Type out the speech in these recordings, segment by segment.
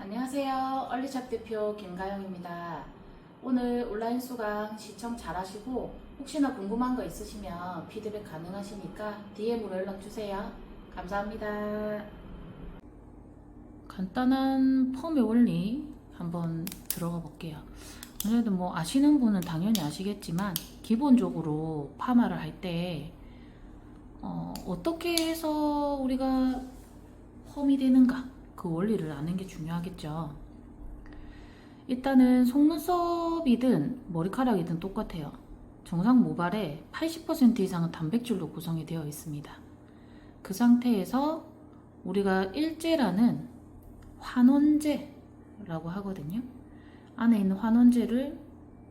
안녕하세요. 얼리샵 대표 김가영입니다. 오늘 온라인 수강 시청 잘하시고 혹시나 궁금한 거 있으시면 피드백 가능하시니까 DM으로 연락주세요. 감사합니다. 간단한 펌의 원리 한번 들어가 볼게요. 오늘도 뭐 아시는 분은 당연히 아시겠지만 기본적으로 파마를 할 때 어떻게 해서 우리가 펌이 되는가 그 원리를 아는 게 중요하겠죠. 일단은 속눈썹이든 머리카락이든 똑같아요. 정상 모발의 80% 이상은 단백질로 구성이 되어 있습니다. 그 상태에서 우리가 일제라는 환원제라고 하거든요. 안에 있는 환원제를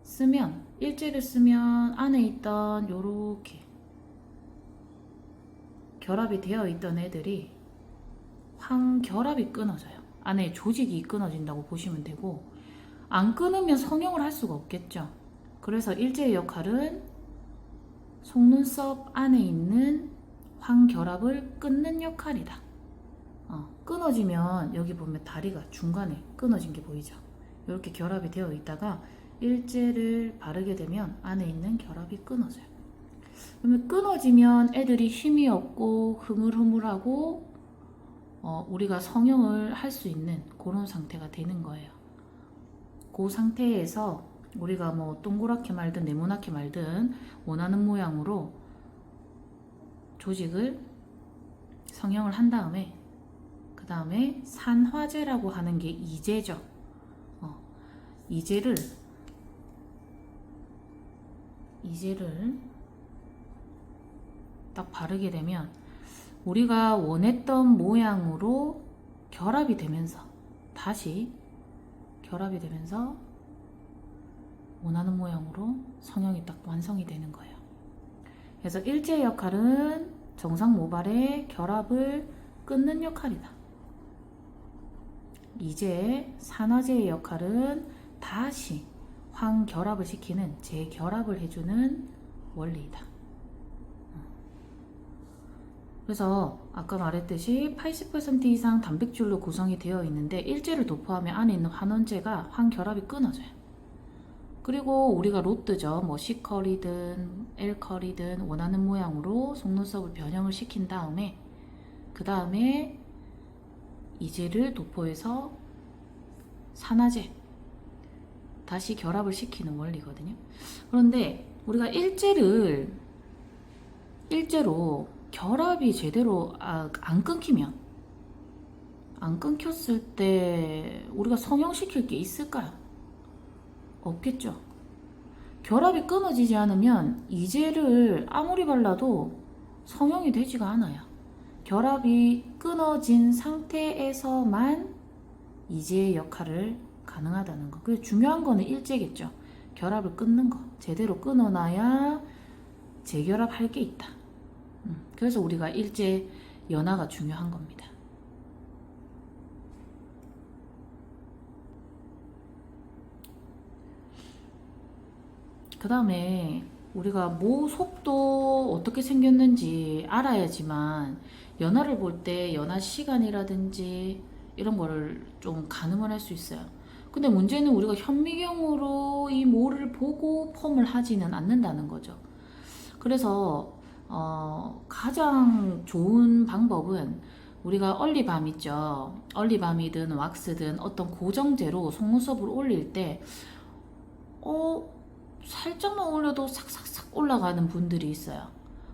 쓰면, 일제를 쓰면 안에 있던 요렇게 결합이 되어 있던 애들이 황결합이 끊어져요. 안에 조직이 끊어진다고 보시면 되고, 안 끊으면 성형을 할 수가 없겠죠. 그래서 일제의 역할은 속눈썹 안에 있는 황결합을 끊는 역할이다. 끊어지면 여기 보면 다리가 중간에 끊어진 게 보이죠. 이렇게 결합이 되어 있다가 일제를 바르게 되면 안에 있는 결합이 끊어져요. 그러면 끊어지면 애들이 힘이 없고 흐물흐물하고 우리가 성형을 할 수 있는 그런 상태가 되는 거예요. 그 상태에서 우리가 뭐 동그랗게 말든 네모나게 말든 원하는 모양으로 조직을 성형을 한 다음에 그 다음에 산화제라고 하는 게 이제죠. 이제를 딱 바르게 되면 우리가 원했던 모양으로 결합이 되면서 다시 결합이 되면서 원하는 모양으로 성형이 딱 완성이 되는 거예요. 그래서 일제의 역할은 정상 모발의 결합을 끊는 역할이다. 이제 산화제의 역할은 다시 황결합을 시키는 재결합을 해주는 원리이다. 그래서 아까 말했듯이 80% 이상 단백질로 구성이 되어 있는데 일제를 도포하면 안에 있는 환원제가 황결합이 끊어져요. 그리고 우리가 로트죠. 뭐 C컬이든 L컬이든 원하는 모양으로 속눈썹을 변형을 시킨 다음에 그 다음에 이제를 도포해서 산화제 다시 결합을 시키는 원리거든요. 그런데 우리가 일제로 결합이 제대로 안 끊기면, 안 끊겼을 때 우리가 성형시킬 게 있을까요? 없겠죠. 결합이 끊어지지 않으면 이제를 아무리 발라도 성형이 되지가 않아요. 결합이 끊어진 상태에서만 이제의 역할을 가능하다는 거. 그 중요한 거는 일제겠죠. 결합을 끊는 거. 제대로 끊어놔야 재결합할 게 있다. 그래서 우리가 일제 연화가 중요한 겁니다. 그 다음에 우리가 모 속도 어떻게 생겼는지 알아야지만 연화를 볼 때 연화 시간이라든지 이런 거를 좀 가늠을 할 수 있어요. 근데 문제는 우리가 현미경으로 이 모를 보고 펌을 하지는 않는다는 거죠. 그래서 가장 좋은 방법은 우리가 얼리밤 있죠. 얼리밤이든 왁스든 어떤 고정제로 속눈썹을 올릴 때 살짝만 올려도 싹싹싹 올라가는 분들이 있어요.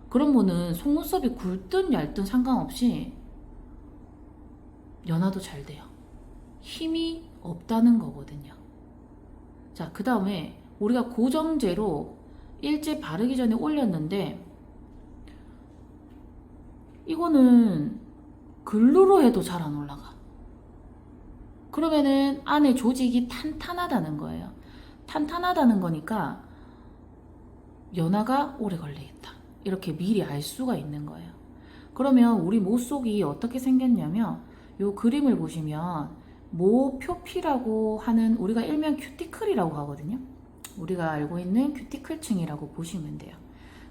그런 분은 속눈썹이 굵든 얇든 상관없이 연화도 잘 돼요. 힘이 없다는 거거든요. 자, 그 다음에 우리가 고정제로 일제 바르기 전에 올렸는데 이거는 글루로 해도 잘 안 올라가. 그러면은 안에 조직이 탄탄하다는 거예요. 탄탄하다는 거니까 연화가 오래 걸리겠다. 이렇게 미리 알 수가 있는 거예요. 그러면 우리 모 속이 어떻게 생겼냐면 요 그림을 보시면 모표피라고 하는 우리가 일명 큐티클이라고 하거든요. 우리가 알고 있는 큐티클층이라고 보시면 돼요.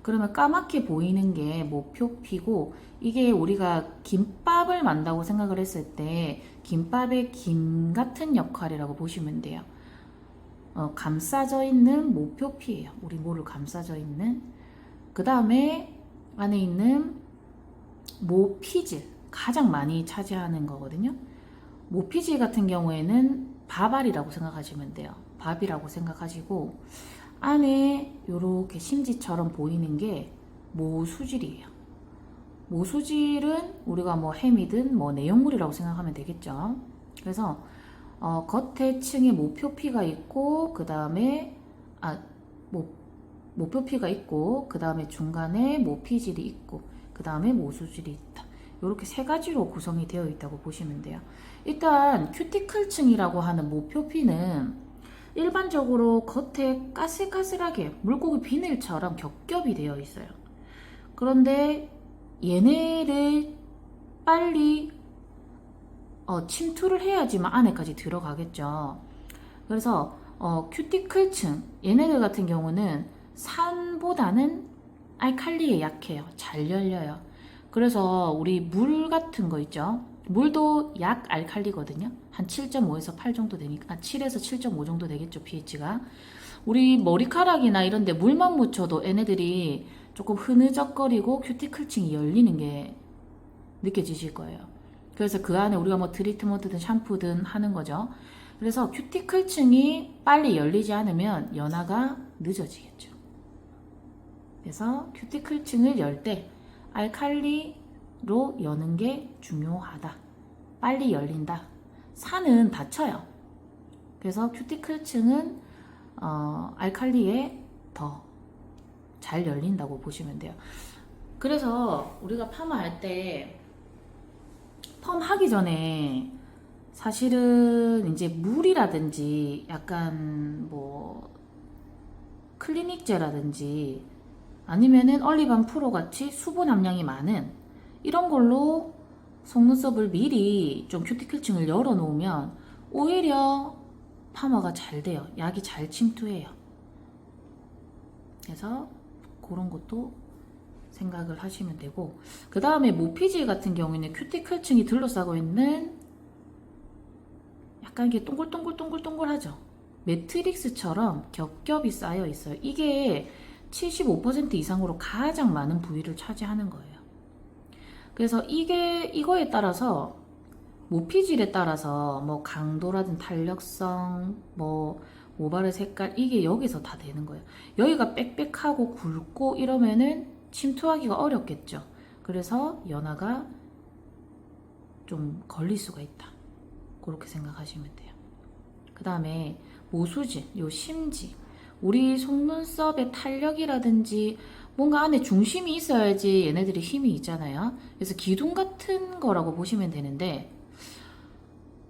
그러면 까맣게 보이는 게 모표피고 이게 우리가 김밥을 만다고 생각을 했을 때 김밥의 김 같은 역할이라고 보시면 돼요. 감싸져 있는 모표피예요. 우리 모를 감싸져 있는. 그 다음에 안에 있는 모피질, 가장 많이 차지하는 거거든요. 모피질 같은 경우에는 밥알이라고 생각하시면 돼요. 밥이라고 생각하시고 안에 이렇게 심지처럼 보이는 게 모수질이에요. 모수질은 우리가 뭐 햄이든 뭐 내용물이라고 생각하면 되겠죠. 그래서 겉에 층에 모표피가 있고 그 다음에 모표피가 있고 그 다음에 중간에 모피질이 있고 그 다음에 모수질이 있다. 이렇게 세 가지로 구성이 되어 있다고 보시면 돼요. 일단 큐티클층이라고 하는 모표피는 일반적으로 겉에 까슬까슬하게 물고기 비늘처럼 겹겹이 되어 있어요. 그런데 얘네를 빨리 침투를 해야지만 안에까지 들어가겠죠. 그래서 큐티클층 얘네들 같은 경우는 산보다는 알칼리에 약해요. 잘 열려요. 그래서 우리 물 같은 거 있죠. 물도 약 알칼리거든요. 한 7.5에서 8 정도 되니까 7에서 7.5 정도 되겠죠. pH가. 우리 머리카락이나 이런 데 물만 묻혀도 얘네들이 조금 흐느적거리고 큐티클층이 열리는 게 느껴지실 거예요. 그래서 그 안에 우리가 뭐 트리트먼트든 샴푸든 하는 거죠. 그래서 큐티클층이 빨리 열리지 않으면 연화가 늦어지겠죠. 그래서 큐티클층을 열 때 알칼리로 여는 게 중요하다. 빨리 열린다. 산은 닫혀요. 그래서 큐티클층은 알칼리에 더 잘 열린다고 보시면 돼요. 그래서 우리가 파마할 때 펌 하기 전에 사실은 이제 물이라든지 약간 뭐 클리닉제라든지 아니면은 얼리밤 프로 같이 수분 함량이 많은 이런 걸로 속눈썹을 미리 좀 큐티클층을 열어 놓으면 오히려 파마가 잘 돼요. 약이 잘 침투해요. 그래서 그런 것도 생각을 하시면 되고, 그 다음에 모피질 같은 경우에는 큐티클층이 둘러싸고 있는 약간 이게 동글동글동글동글하죠. 매트릭스처럼 겹겹이 쌓여 있어요. 이게 75% 이상으로 가장 많은 부위를 차지하는 거예요. 그래서 이거에 따라서 모피질에 따라서 뭐 강도라든 탄력성, 뭐 모발의 색깔 이게 여기서 다 되는 거예요. 여기가 빽빽하고 굵고 이러면은 침투하기가 어렵겠죠. 그래서 연화가 좀 걸릴 수가 있다. 그렇게 생각하시면 돼요. 그 다음에 모수질, 요 심지. 우리 속눈썹의 탄력이라든지 뭔가 안에 중심이 있어야지 얘네들이 힘이 있잖아요. 그래서 기둥 같은 거라고 보시면 되는데,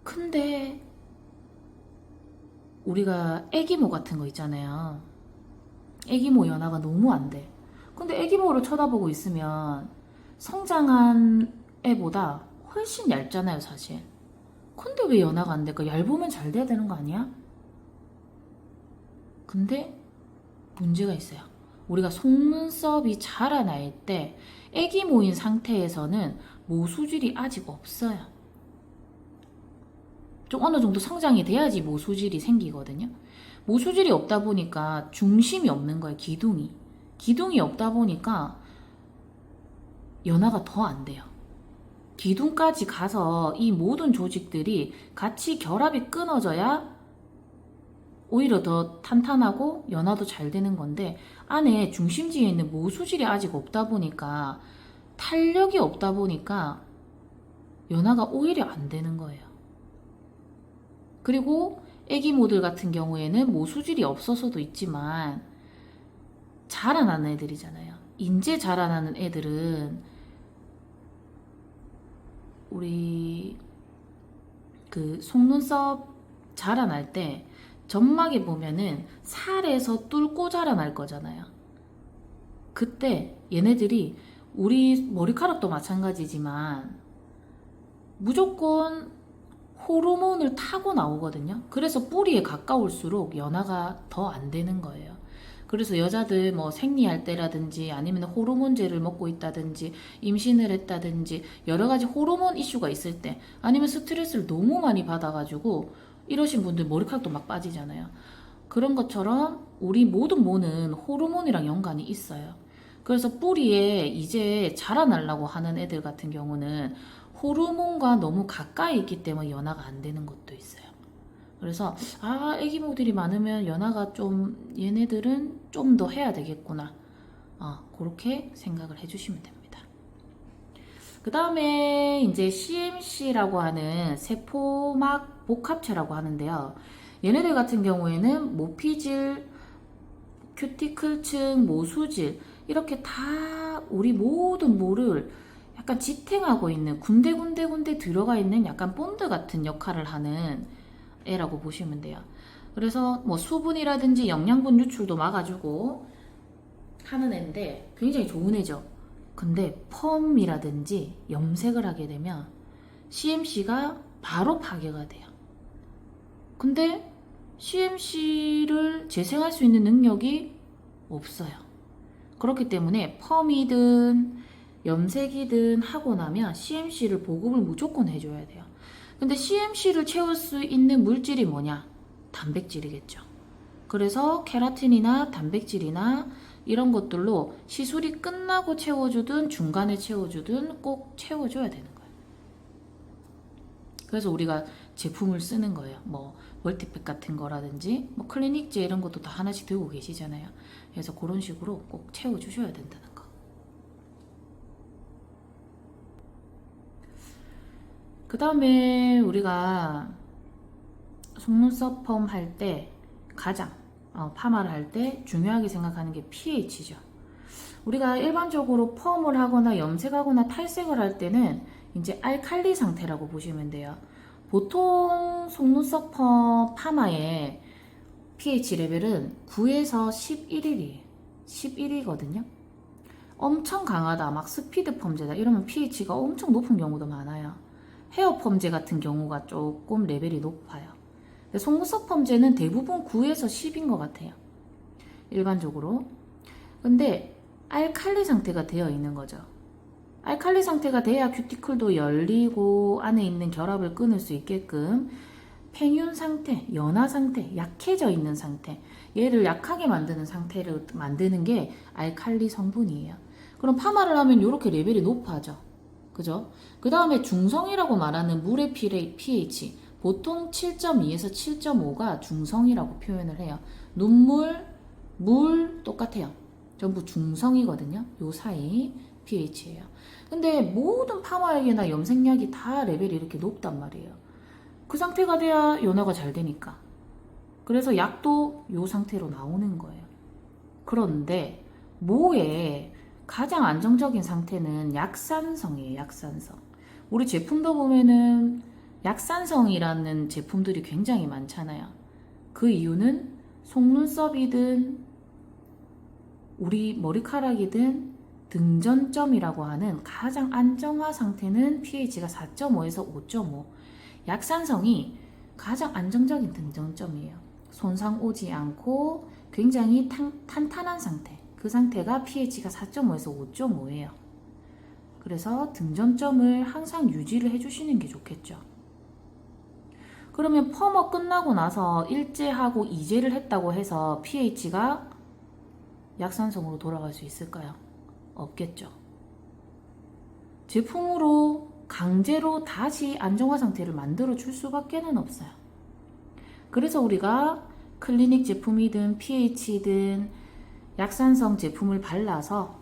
근데 우리가 애기모 같은 거 있잖아요. 애기모 연화가 너무 안 돼. 근데 애기모를 쳐다보고 있으면 성장한 애보다 훨씬 얇잖아요, 사실. 근데 왜 연화가 안 될까? 얇으면 잘 돼야 되는 거 아니야? 근데 문제가 있어요. 우리가 속눈썹이 자라날 때 애기모인 상태에서는 모수질이 아직 없어요. 좀 어느 정도 성장이 돼야지 모수질이 생기거든요. 모수질이 없다 보니까 중심이 없는 거예요, 기둥이. 기둥이 없다 보니까 연화가 더 안 돼요. 기둥까지 가서 이 모든 조직들이 같이 결합이 끊어져야 오히려 더 탄탄하고 연화도 잘 되는 건데, 안에 중심지에 있는 모수질이 아직 없다 보니까 탄력이 없다 보니까 연화가 오히려 안 되는 거예요. 그리고 애기모들 같은 경우에는 모수질이 없어서도 있지만 자라나는 애들이잖아요. 인제 자라나는 애들은 우리 그 속눈썹 자라날 때 점막에 보면은 살에서 뚫고 자라날 거잖아요. 그때 얘네들이 우리 머리카락도 마찬가지지만 무조건 호르몬을 타고 나오거든요. 그래서 뿌리에 가까울수록 연화가 더 안 되는 거예요. 그래서 여자들 뭐 생리할 때라든지 아니면 호르몬제를 먹고 있다든지 임신을 했다든지 여러 가지 호르몬 이슈가 있을 때 아니면 스트레스를 너무 많이 받아가지고 이러신 분들 머리카락도 막 빠지잖아요. 그런 것처럼 우리 모든 모는 호르몬이랑 연관이 있어요. 그래서 뿌리에 이제 자라나려고 하는 애들 같은 경우는 호르몬과 너무 가까이 있기 때문에 연화가 안 되는 것도 있어요. 그래서 애기모들이 많으면 연화가 좀 얘네들은 좀 더 해야 되겠구나. 그렇게 생각을 해주시면 됩니다. 그 다음에 이제 CMC라고 하는 세포막 복합체라고 하는데요. 얘네들 같은 경우에는 모피질, 큐티클층, 모수질 이렇게 다 우리 모든 모를 약간 지탱하고 있는 군데군데 들어가 있는 약간 본드 같은 역할을 하는 애라고 보시면 돼요. 그래서 뭐 수분이라든지 영양분 유출도 막아주고 하는 애인데 굉장히 좋은 애죠. 근데 펌이라든지 염색을 하게 되면 CMC가 바로 파괴가 돼요. 근데 CMC를 재생할 수 있는 능력이 없어요. 그렇기 때문에 펌이든 염색이든 하고 나면 CMC를 보급을 무조건 해줘야 돼요. 근데 CMC를 채울 수 있는 물질이 뭐냐? 단백질이겠죠. 그래서 케라틴이나 단백질이나 이런 것들로 시술이 끝나고 채워주든 중간에 채워주든 꼭 채워줘야 되는 거예요. 그래서 우리가 제품을 쓰는 거예요. 뭐 멀티팩 같은 거라든지 뭐 클리닉제 이런 것도 다 하나씩 들고 계시잖아요. 그래서 그런 식으로 꼭 채워주셔야 된다는 거. 그 다음에 우리가 속눈썹 펌 할 때 가장 파마를 할 때 중요하게 생각하는 게 pH죠. 우리가 일반적으로 펌을 하거나 염색하거나 탈색을 할 때는 이제 알칼리 상태라고 보시면 돼요. 보통 속눈썹 펌 파마의 pH 레벨은 9에서 11일이에요. 11이거든요. 엄청 강하다, 막 스피드 펌제다 이러면 pH가 엄청 높은 경우도 많아요. 헤어 펌제 같은 경우가 조금 레벨이 높아요. 속눈썹 펌제는 대부분 9에서 10인 것 같아요. 일반적으로. 근데 알칼리 상태가 되어 있는 거죠. 알칼리 상태가 돼야 큐티클도 열리고 안에 있는 결합을 끊을 수 있게끔 팽윤 상태, 연화 상태, 약해져 있는 상태, 얘를 약하게 만드는 상태를 만드는 게 알칼리 성분이에요. 그럼 파마를 하면 이렇게 레벨이 높아져. 그죠? 그 다음에 중성이라고 말하는 물의 pH, 보통 7.2에서 7.5가 중성이라고 표현을 해요. 눈물, 물 똑같아요. 전부 중성이거든요. 요 사이 pH예요. 근데 모든 파마약이나 염색약이 다 레벨이 이렇게 높단 말이에요. 그 상태가 돼야 연화가 잘 되니까. 그래서 약도 요 상태로 나오는 거예요. 그런데 모의 가장 안정적인 상태는 약산성이에요. 약산성. 우리 제품도 보면은 약산성이라는 제품들이 굉장히 많잖아요. 그 이유는 속눈썹이든 우리 머리카락이든 등전점이라고 하는 가장 안정화 상태는 pH가 4.5에서 5.5. 약산성이 가장 안정적인 등전점이에요. 손상 오지 않고 굉장히 탄탄한 상태. 그 상태가 pH가 4.5에서 5.5예요. 그래서 등전점을 항상 유지를 해주시는 게 좋겠죠. 그러면 펌업 끝나고 나서 1제하고 2제를 했다고 해서 pH가 약산성으로 돌아갈 수 있을까요? 없겠죠. 제품으로 강제로 다시 안정화 상태를 만들어 줄 수밖에는 없어요. 그래서 우리가 클리닉 제품이든 pH든 약산성 제품을 발라서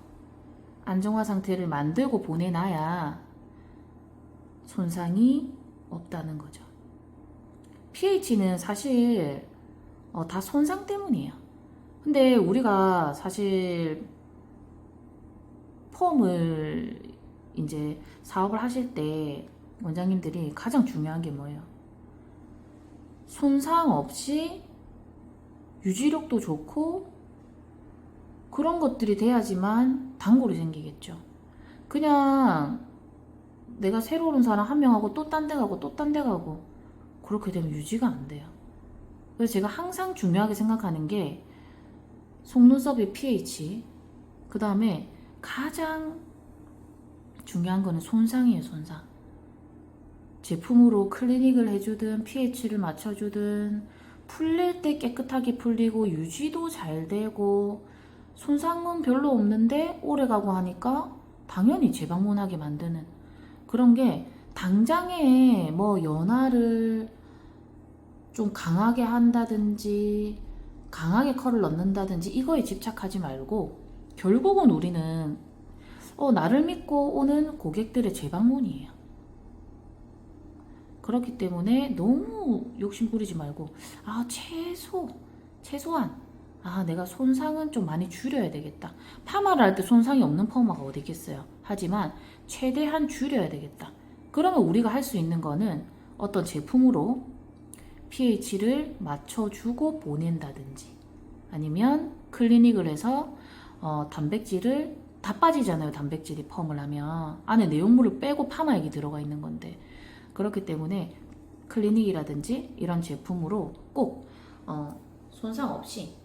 안정화 상태를 만들고 보내놔야 손상이 없다는 거죠. pH는 사실 다 손상 때문이에요. 근데 우리가 사실 폼을 이제 사업을 하실 때 원장님들이 가장 중요한 게 뭐예요? 손상 없이 유지력도 좋고 그런 것들이 돼야지만 단골이 생기겠죠. 그냥 내가 새로 오는 사람 한 명하고 또 딴 데 가고 또 딴 데 가고 그렇게 되면 유지가 안 돼요. 그래서 제가 항상 중요하게 생각하는 게 속눈썹의 pH, 그 다음에 가장 중요한 거는 손상이에요. 손상. 제품으로 클리닉을 해주든 pH를 맞춰주든 풀릴 때 깨끗하게 풀리고 유지도 잘 되고 손상은 별로 없는데 오래가고 하니까 당연히 재방문하게 만드는 그런 게, 당장에 뭐 연화를 좀 강하게 한다든지 강하게 컬을 넣는다든지 이거에 집착하지 말고, 결국은 우리는 나를 믿고 오는 고객들의 재방문이에요. 그렇기 때문에 너무 욕심 부리지 말고, 최소한 내가 손상은 좀 많이 줄여야 되겠다. 파마를 할 때 손상이 없는 파마가 어디 있겠어요. 하지만 최대한 줄여야 되겠다. 그러면 우리가 할 수 있는 거는 어떤 제품으로 pH를 맞춰주고 보낸다든지, 아니면 클리닉을 해서 단백질을 다 빠지잖아요. 단백질이 펌을 하면 안에 내용물을 빼고 파마액이 들어가 있는 건데, 그렇기 때문에 클리닉이라든지 이런 제품으로 꼭 손상 없이,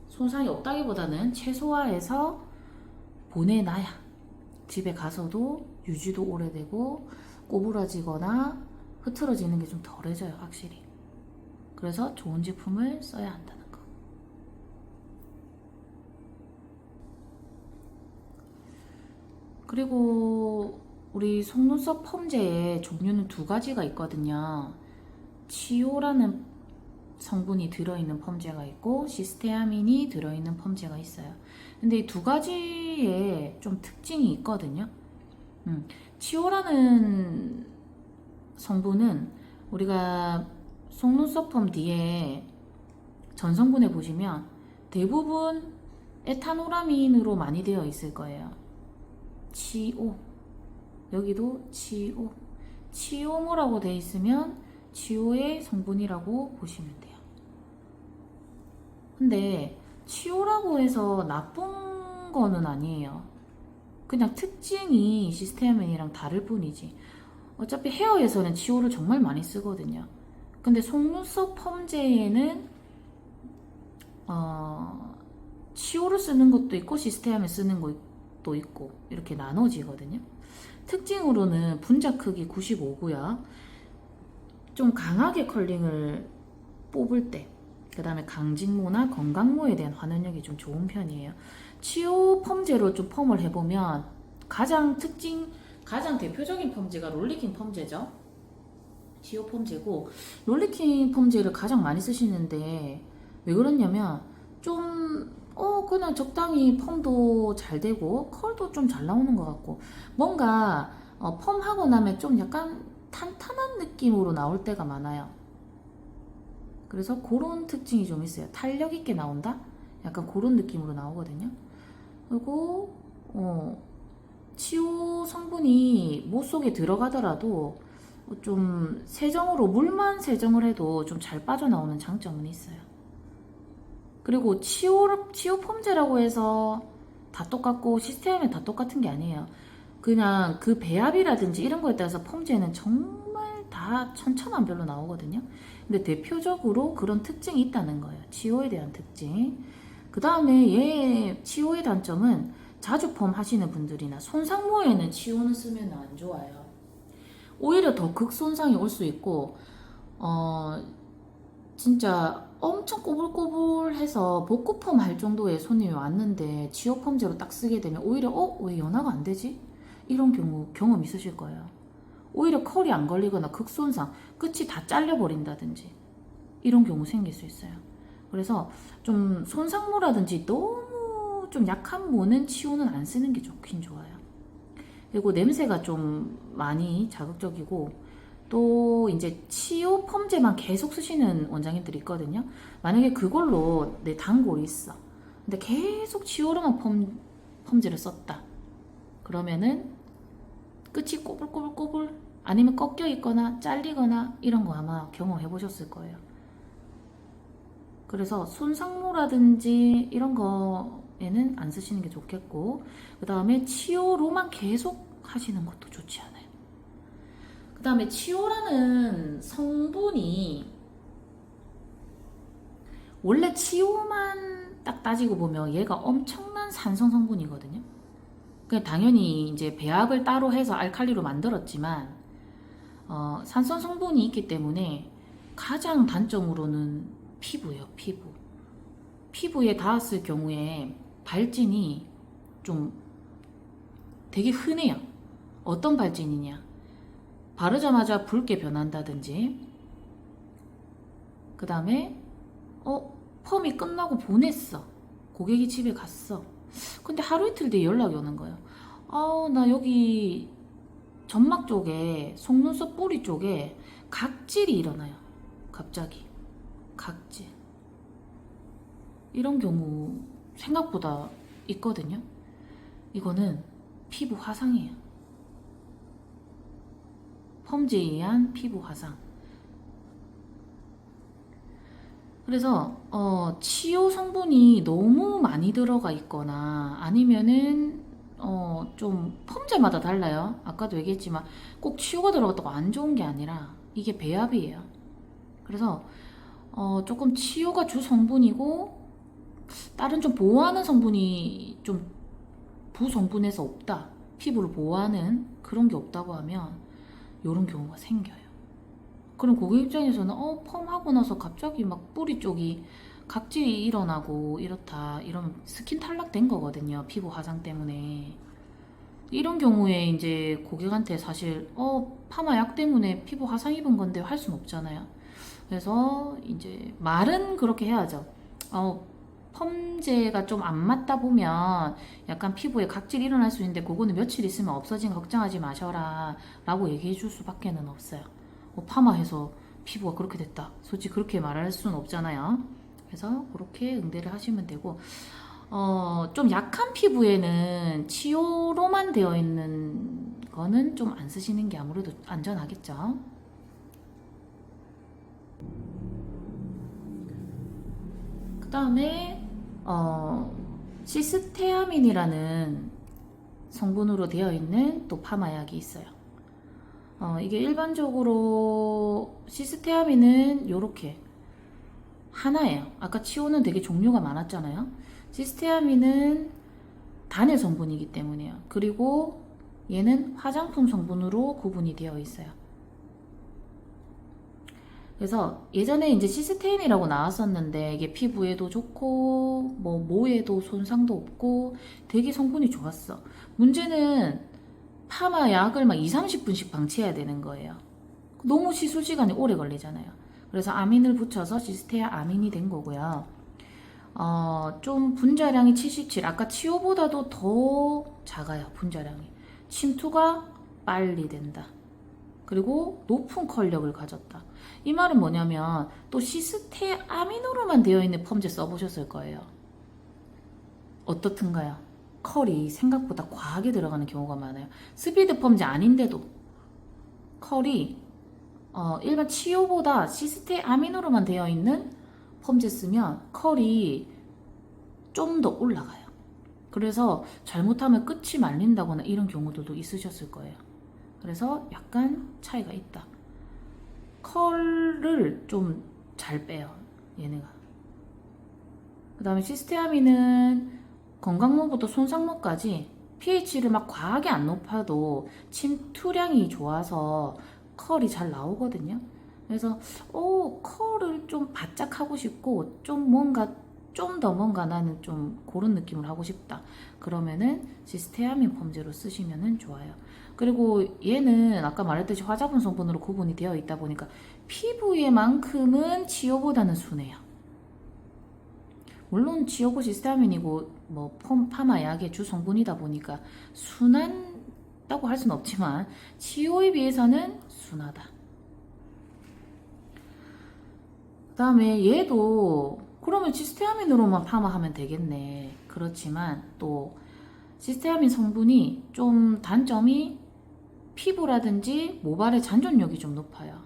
손상이 없다기보다는 최소화해서 보내놔야 집에 가서도 유지도 오래되고 꼬부라지거나 흐트러지는 게 좀 덜해져요. 확실히. 그래서 좋은 제품을 써야 한다는 거. 그리고 우리 속눈썹 펌제의 종류는 두 가지가 있거든요. 치오라는 성분이 들어있는 펌제가 있고 시스테아민이 들어있는 펌제가 있어요. 근데 이 두 가지에 좀 특징이 있거든요. 치오라는 성분은 우리가 속눈썹 펌 뒤에 전성분에 보시면 대부분 에탄오라민으로 많이 되어 있을 거예요. 치오, 여기도 치오, 치오모라고 되어 있으면 치오의 성분이라고 보시면 돼요. 근데 치오라고 해서 나쁜 거는 아니에요. 그냥 특징이 시스테아민이랑 다를 뿐이지. 어차피 헤어에서는 치오를 정말 많이 쓰거든요. 근데 속눈썹 펌제에는 치오를 쓰는 것도 있고 시스테아민 쓰는 것도 있고 이렇게 나눠지거든요. 특징으로는 분자 크기 95고요. 좀 강하게 컬링을 뽑을 때, 그 다음에 강직모나 건강모에 대한 환원력이 좀 좋은 편이에요. 치오 펌제로 좀 펌을 해보면 가장 대표적인 펌제가 롤리킹 펌제죠. 치오 펌제고, 롤리킹 펌제를 가장 많이 쓰시는데 왜 그러냐면 좀 그냥 적당히 펌도 잘 되고 컬도 좀 잘 나오는 것 같고, 뭔가 펌하고 나면 좀 약간 탄탄한 느낌으로 나올 때가 많아요. 그래서 그런 특징이 좀 있어요. 탄력 있게 나온다? 약간 그런 느낌으로 나오거든요. 그리고 치유 성분이 못 속에 들어가더라도 좀 세정으로, 물만 세정을 해도 좀 잘 빠져나오는 장점은 있어요. 그리고 치유 펌제라고 해서 다 똑같고 시스템이 다 똑같은 게 아니에요. 그냥 그 배합이라든지 이런 거에 따라서 펌제는 정말 다 천차만별로 나오거든요. 근데 대표적으로 그런 특징이 있다는 거예요. 치오에 대한 특징. 그 다음에 얘 치오의 단점은 자주 펌 하시는 분들이나 손상모에는 치오는 쓰면 안 좋아요. 오히려 더 극손상이 올 수 있고, 진짜 엄청 꼬불꼬불해서 복구펌 할 정도의 손님이 왔는데 치오 펌제로 딱 쓰게 되면 오히려 왜 연화가 안 되지? 이런 경험 있으실 거예요. 오히려 컬이 안 걸리거나 극손상, 끝이 다 잘려버린다든지 이런 경우 생길 수 있어요. 그래서 좀 손상모라든지 너무 좀 약한 모는 치오는 안 쓰는 게 좋긴 좋아요. 그리고 냄새가 좀 많이 자극적이고, 또 이제 치오 펌제만 계속 쓰시는 원장님들이 있거든요. 만약에 그걸로 내 단골이 있어. 근데 계속 치오로만 펌제를 썼다. 그러면은 끝이 꼬불꼬불꼬불, 아니면 꺾여 있거나 잘리거나 이런 거 아마 경험해 보셨을 거예요. 그래서 손상모라든지 이런 거에는 안 쓰시는 게 좋겠고, 그 다음에 치오로만 계속 하시는 것도 좋지 않아요. 그 다음에 치오라는 성분이 원래 치오만 딱 따지고 보면 얘가 엄청난 산성 성분이거든요. 그 당연히 이제 배합을 따로 해서 알칼리로 만들었지만 산성 성분이 있기 때문에 가장 단점으로는 피부예요. 피부에 닿았을 경우에 발진이 좀 되게 흔해요. 어떤 발진이냐? 바르자마자 붉게 변한다든지, 그 다음에 펌이 끝나고 보냈어. 고객이 집에 갔어. 근데 하루 이틀 뒤에 연락이 오는 거예요. 나 여기 점막 쪽에, 속눈썹 뿌리 쪽에 각질이 일어나요. 갑자기 각질. 이런 경우 생각보다 있거든요. 이거는 피부 화상이에요. 펌제에 의한 피부 화상. 그래서 치유 성분이 너무 많이 들어가 있거나 아니면은 좀 펌제마다 달라요. 아까도 얘기했지만 꼭 치유가 들어갔다고 안 좋은 게 아니라 이게 배합이에요. 그래서 조금 치유가 주 성분이고 다른 좀 보호하는 성분이 좀 부성분해서 없다, 피부를 보호하는 그런 게 없다고 하면 이런 경우가 생겨요. 그럼 고객 입장에서는 펌하고 나서 갑자기 막 뿌리 쪽이 각질이 일어나고 이렇다 이러면 스킨 탈락된 거거든요. 피부 화상 때문에. 이런 경우에 이제 고객한테 사실 파마 약 때문에 피부 화상 입은 건데 할 수는 없잖아요. 그래서 이제 말은 그렇게 해야죠. 펌제가 좀 안 맞다 보면 약간 피부에 각질이 일어날 수 있는데 그거는 며칠 있으면 없어지면 걱정하지 마셔라 라고 얘기해 줄 수밖에 는 없어요. 파마해서 피부가 그렇게 됐다, 솔직히 그렇게 말할 수는 없잖아요. 그래서 그렇게 응대를 하시면 되고, 좀 약한 피부에는 치료로만 되어 있는 거는 좀 안 쓰시는 게 아무래도 안전하겠죠. 그 다음에 시스테아민이라는 성분으로 되어 있는 또 파마약이 있어요. 이게 일반적으로 시스테아민은 요렇게 하나예요. 아까 치오는 되게 종류가 많았잖아요. 시스테아민은 단일 성분이기 때문에요. 그리고 얘는 화장품 성분으로 구분이 되어 있어요. 그래서 예전에 이제 시스테인이라고 나왔었는데 이게 피부에도 좋고 뭐 모에도 손상도 없고 되게 성분이 좋았어. 문제는 파마 약을 막 2, 30분씩 방치해야 되는 거예요. 너무 시술 시간이 오래 걸리잖아요. 그래서 아민을 붙여서 시스테아 아민이 된 거고요. 좀 분자량이 77, 아까 치오보다도 더 작아요. 분자량이. 침투가 빨리 된다. 그리고 높은 컬력을 가졌다. 이 말은 뭐냐면 또 시스테아민으로만 되어 있는 펌제 써보셨을 거예요. 어떻든가요? 컬이 생각보다 과하게 들어가는 경우가 많아요. 스피드 펌제 아닌데도 컬이 일반 치오보다 시스테아민으로만 되어 있는 펌제 쓰면 컬이 좀 더 올라가요. 그래서 잘못하면 끝이 말린다거나 이런 경우들도 있으셨을 거예요. 그래서 약간 차이가 있다. 컬을 좀 잘 빼요, 얘네가. 그 다음에 시스테아민은 건강모부터 손상모까지 pH를 막 과하게 안 높아도 침투량이 좋아서 컬이 잘 나오거든요. 그래서 컬을 좀 바짝 하고 싶고 좀 더 뭔가 나는 좀 그런 느낌을 하고 싶다, 그러면은 시스테아민 펌제로 쓰시면은 좋아요. 그리고 얘는 아까 말했듯이 화장품 성분으로 구분이 되어 있다 보니까 피부에만큼은 치오보다는 순해요. 물론 치오고 시스테아민이고 뭐 파마 약의 주 성분이다 보니까 순하다고 할 수는 없지만 치오에 비해서는 순하다. 그 다음에 얘도 그러면 시스테아민으로만 파마하면 되겠네. 그렇지만 또 시스테아민 성분이 좀 단점이 피부라든지 모발의 잔존력이 좀 높아요.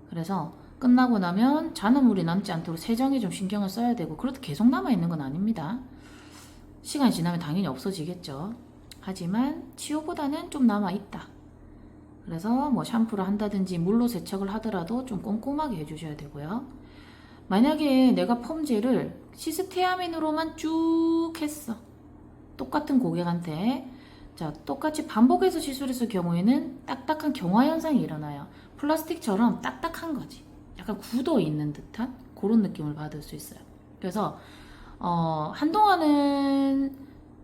그래서 끝나고 나면 잔여물이 남지 않도록 세정에 좀 신경을 써야 되고, 그래도 계속 남아있는 건 아닙니다. 시간이 지나면 당연히 없어지겠죠. 하지만 치유보다는 좀 남아있다. 그래서 뭐 샴푸를 한다든지 물로 세척을 하더라도 좀 꼼꼼하게 해주셔야 되고요. 만약에 내가 펌제를 시스테아민으로만 쭉 했어. 똑같은 고객한테. 자, 똑같이 반복해서 시술했을 경우에는 딱딱한 경화 현상이 일어나요. 플라스틱처럼 딱딱한 거지. 약간 굳어 있는 듯한 그런 느낌을 받을 수 있어요. 그래서 한동안은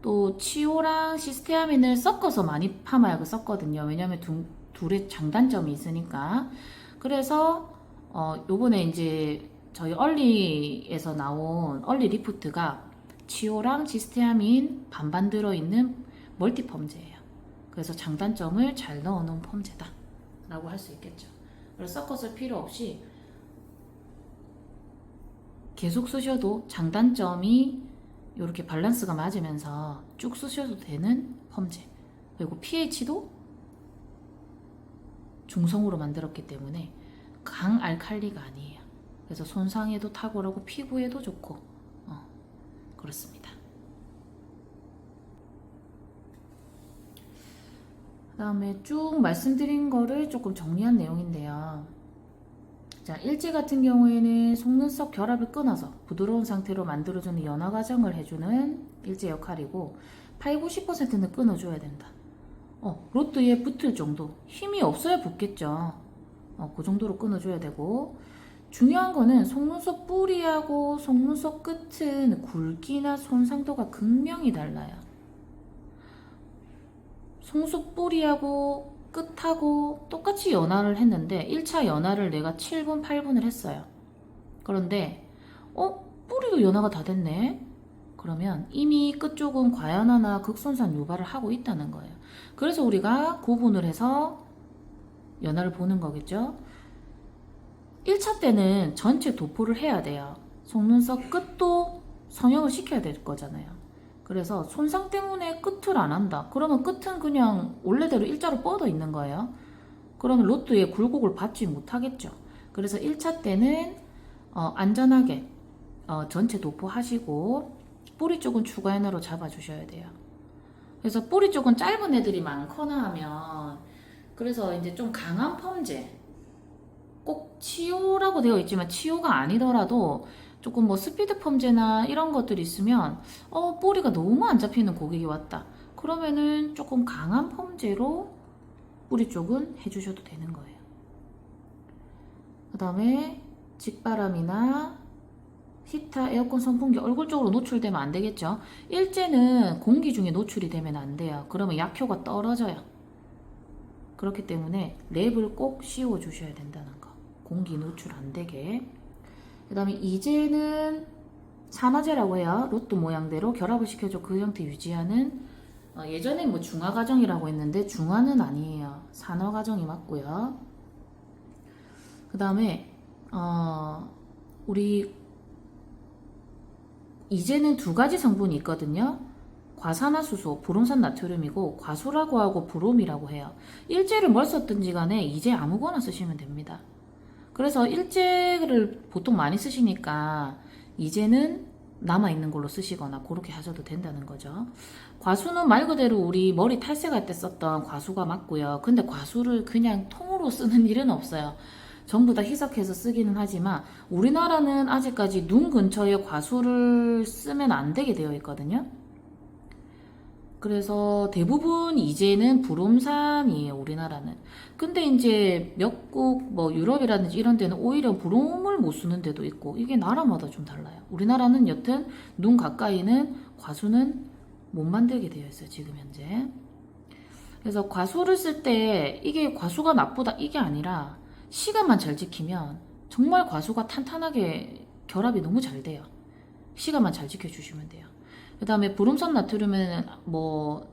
또 치오랑 시스테아민을 섞어서 많이 파마약을 썼거든요. 왜냐면 둘의 장단점이 있으니까. 그래서 요번에 이제 저희 얼리에서 나온 얼리 리프트가 치오랑 시스테아민 반반 들어있는 멀티 펌제예요. 그래서 장단점을 잘 넣어놓은 펌제다 라고 할 수 있겠죠. 그래서 섞어 쓸 필요 없이 계속 쓰셔도 장단점이 이렇게 밸런스가 맞으면서 쭉 쓰셔도 되는 펌제. 그리고 pH도 중성으로 만들었기 때문에 강알칼리가 아니에요. 그래서 손상에도 탁월하고 피부에도 좋고 그렇습니다. 그 다음에 쭉 말씀드린 거를 조금 정리한 내용인데요. 자, 일제 같은 경우에는 속눈썹 결합을 끊어서 부드러운 상태로 만들어주는 연화 과정을 해주는 일제 역할이고 80~90%는 끊어줘야 된다. 로트에 붙을 정도. 힘이 없어야 붙겠죠. 그 정도로 끊어줘야 되고, 중요한 거는 속눈썹 뿌리하고 속눈썹 끝은 굵기나 손상도가 극명히 달라요. 속눈썹 뿌리하고 끝하고 똑같이 연화를 했는데 1차 연화를 내가 7분, 8분을 했어요. 그런데 뿌리도 연화가 다 됐네? 그러면 이미 끝쪽은 과연화나 극손상 유발을 하고 있다는 거예요. 그래서 우리가 구분을 해서 연화를 보는 거겠죠. 1차 때는 전체 도포를 해야 돼요. 속눈썹 끝도 성형을 시켜야 될 거잖아요. 그래서 손상 때문에 끝을 안 한다. 그러면 끝은 그냥 원래대로 일자로 뻗어 있는 거예요. 그러면 로트의 굴곡을 받지 못하겠죠. 그래서 1차 때는 안전하게 전체 도포하시고 뿌리 쪽은 추가 연화로 잡아주셔야 돼요. 그래서 뿌리 쪽은 짧은 애들이 많거나 하면 그래서 이제 좀 강한 펌제 꼭 치오라고 되어 있지만 치오가 아니더라도 조금 뭐 스피드 펌제나 이런 것들이 있으면 뿌리가 너무 안 잡히는 고객이 왔다. 그러면은 조금 강한 펌제로 뿌리 쪽은 해주셔도 되는 거예요. 그 다음에 직바람이나 히타, 에어컨 선풍기 얼굴 쪽으로 노출되면 안 되겠죠. 일제는 공기 중에 노출이 되면 안 돼요. 그러면 약효가 떨어져요. 그렇기 때문에 랩을 꼭 씌워 주셔야 된다는 거. 공기 노출 안 되게. 그 다음에 이제는 산화제라고 해요. 로또 모양대로 결합을 시켜줘 그 형태 유지하는 예전에 뭐 중화 과정이라고 했는데 중화는 아니에요. 산화 과정이 맞고요. 그 다음에 우리 이제는 두 가지 성분이 있거든요. 과산화수소, 브롬산 나트륨이고 과수라고 하고 브롬이라고 해요. 일제를 뭘 썼든지 간에 이제 아무거나 쓰시면 됩니다. 그래서 일제를 보통 많이 쓰시니까 이제는 남아있는 걸로 쓰시거나 그렇게 하셔도 된다는 거죠. 과수는 말 그대로 우리 머리 탈색할 때 썼던 과수가 맞고요. 근데 과수를 그냥 통으로 쓰는 일은 없어요. 전부 다 희석해서 쓰기는 하지만 우리나라는 아직까지 눈 근처에 과수를 쓰면 안 되게 되어 있거든요. 그래서 대부분 이제는 브롬산이에요, 우리나라는. 근데 이제 몇국 뭐 유럽이라든지 이런 데는 오히려 브롬을 못 쓰는 데도 있고 이게 나라마다 좀 달라요. 우리나라는 여튼 눈 가까이는 과수는 못 만들게 되어 있어요, 지금 현재. 그래서 과수를 쓸 때 이게 과수가 나쁘다 이게 아니라 시간만 잘 지키면 정말 과수가 탄탄하게 결합이 너무 잘 돼요. 시간만 잘 지켜주시면 돼요. 그 다음에 브롬산 나트륨은 뭐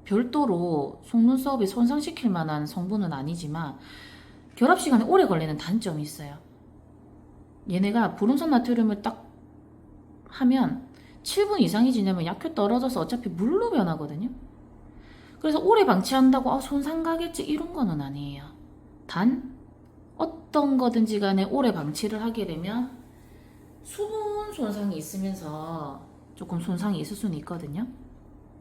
별도로 속눈썹이 손상시킬 만한 성분은 아니지만 결합 시간이 오래 걸리는 단점이 있어요. 얘네가 브롬산 나트륨을 딱 하면 7분 이상이 지나면 약효 떨어져서 어차피 물로 변하거든요. 그래서 오래 방치한다고 손상 가겠지 이런 거는 아니에요. 단 어떤 거든지 간에 오래 방치를 하게 되면 수분 손상이 있으면서 조금 손상이 있을 수는 있거든요.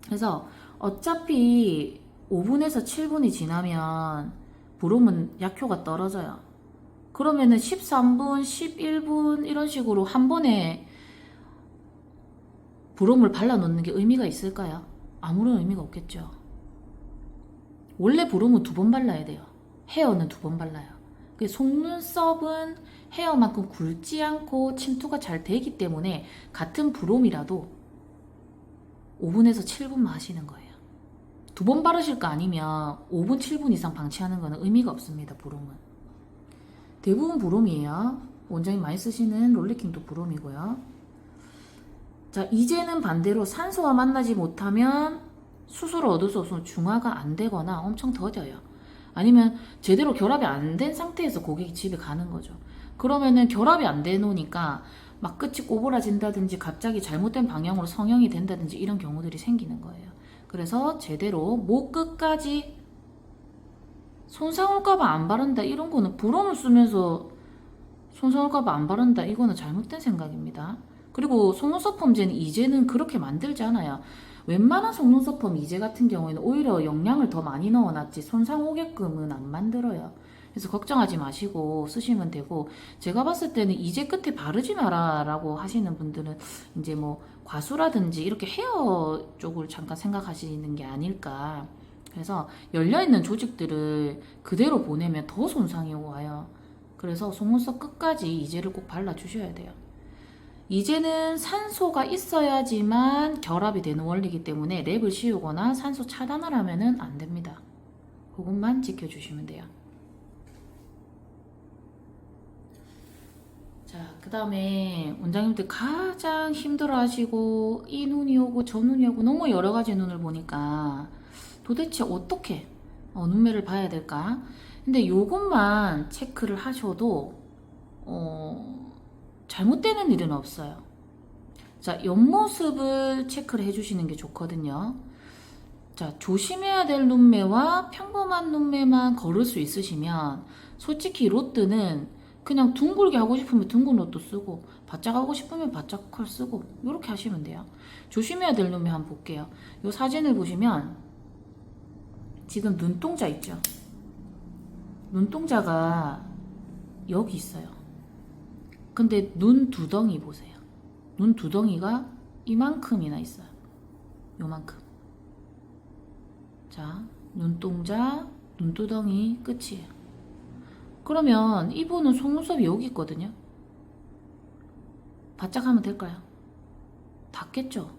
그래서 어차피 5분에서 7분이 지나면 브롬은 약효가 떨어져요. 그러면은 13분, 11분 이런 식으로 한 번에 브롬을 발라놓는 게 의미가 있을까요? 아무런 의미가 없겠죠. 원래 브롬은 2번 발라야 돼요. 헤어는 2번 발라요. 속눈썹은 헤어만큼 굵지 않고 침투가 잘 되기 때문에 같은 브롬이라도 5분에서 7분만 하시는 거예요. 2번 바르실 거 아니면 5분, 7분 이상 방치하는 거는 의미가 없습니다. 브롬은. 대부분 브롬이에요. 원장님 많이 쓰시는 롤리킹도 브롬이고요. 자, 이제는 반대로 산소와 만나지 못하면 수소를 얻을 수 없으면 중화가 안 되거나 엄청 더뎌요. 아니면 제대로 결합이 안 된 상태에서 고객이 집에 가는 거죠. 그러면은 결합이 안 돼 놓으니까 막 끝이 꼬부라진다든지 갑자기 잘못된 방향으로 성형이 된다든지 이런 경우들이 생기는 거예요. 그래서 제대로 목 끝까지 손상 올까봐 안 바른다 이런 거는 브롬을 쓰면서 손상 올까봐 안 바른다 이거는 잘못된 생각입니다. 그리고 속눈썹 펌제는 이제는 그렇게 만들지 않아요. 웬만한 속눈썹 펌 이제 같은 경우에는 오히려 영양을 더 많이 넣어놨지 손상 오게끔은 안 만들어요. 그래서 걱정하지 마시고 쓰시면 되고, 제가 봤을 때는 이제 끝에 바르지 마라 라고 하시는 분들은 이제 뭐 과수라든지 이렇게 헤어 쪽을 잠깐 생각하시는 게 아닐까. 그래서 열려있는 조직들을 그대로 보내면 더 손상이 와요. 그래서 속눈썹 끝까지 이제를 꼭 발라주셔야 돼요. 이제는 산소가 있어야지만 결합이 되는 원리이기 때문에 랩을 씌우거나 산소 차단을 하면 안 됩니다. 그것만 지켜주시면 돼요. 자, 그 다음에 원장님들 가장 힘들어 하시고 이 눈이 오고 저 눈이 오고 너무 여러 가지 눈을 보니까 도대체 어떻게 눈매를 봐야 될까? 근데 요것만 체크를 하셔도 잘못되는 일은 없어요. 자, 옆모습을 체크를 해주시는 게 좋거든요. 자, 조심해야 될 눈매와 평범한 눈매만 걸을 수 있으시면 솔직히 로트는 그냥 둥글게 하고 싶으면 둥근 로트 쓰고 바짝 하고 싶으면 바짝 컬 쓰고 이렇게 하시면 돼요. 조심해야 될 눈매 한번 볼게요. 이 사진을 보시면 지금 눈동자 있죠? 눈동자가 여기 있어요. 근데 눈 두덩이 보세요. 눈 두덩이가 이만큼이나 있어요. 요만큼. 자, 눈동자, 눈두덩이 끝이에요. 그러면 이분은 속눈썹이 여기 있거든요. 바짝 하면 될까요? 닿겠죠?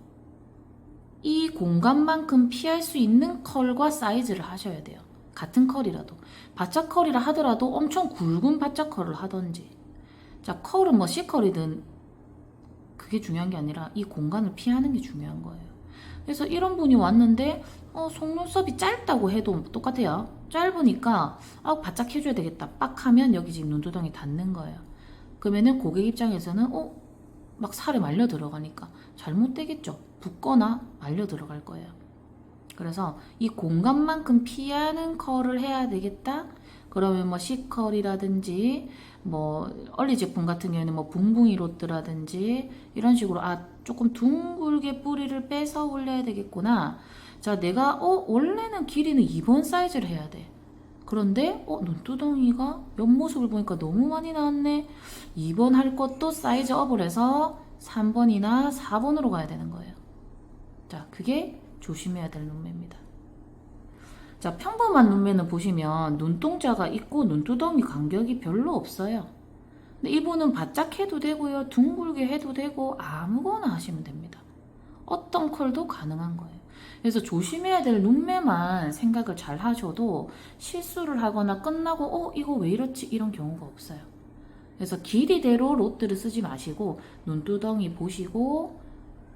이 공간만큼 피할 수 있는 컬과 사이즈를 하셔야 돼요. 같은 컬이라도. 바짝 컬이라 하더라도 엄청 굵은 바짝 컬을 하던지. 자, 컬은 뭐 C컬이든 그게 중요한 게 아니라 이 공간을 피하는 게 중요한 거예요. 그래서 이런 분이 왔는데 속눈썹이 짧다고 해도 똑같아요. 짧으니까 바짝 해줘야 되겠다. 빡 하면 여기 지금 눈두덩이 닿는 거예요. 그러면은 고객 입장에서는 막 살에 말려 들어가니까 잘못되겠죠. 붓거나 말려 들어갈 거예요. 그래서 이 공간만큼 피하는 컬을 해야 되겠다. 그러면 뭐 C컬이라든지 뭐 얼리 제품 같은 경우에는 뭐 붕붕이 로트라든지 이런 식으로 조금 둥글게 뿌리를 빼서 올려야 되겠구나. 자, 내가 원래는 길이는 2번 사이즈를 해야 돼. 그런데 눈두덩이가 옆모습을 보니까 너무 많이 나왔네. 2번 할 것도 사이즈 업을 해서 3번이나 4번으로 가야 되는 거예요. 자, 그게 조심해야 될 눈매입니다. 자, 평범한 눈매는 보시면 눈동자가 있고 눈두덩이 간격이 별로 없어요. 근데 이분은 바짝 해도 되고요, 둥글게 해도 되고 아무거나 하시면 됩니다. 어떤 컬도 가능한 거예요. 그래서 조심해야 될 눈매만 생각을 잘 하셔도 실수를 하거나 끝나고 이거 왜 이렇지 이런 경우가 없어요. 그래서 길이대로 로트를 쓰지 마시고 눈두덩이 보시고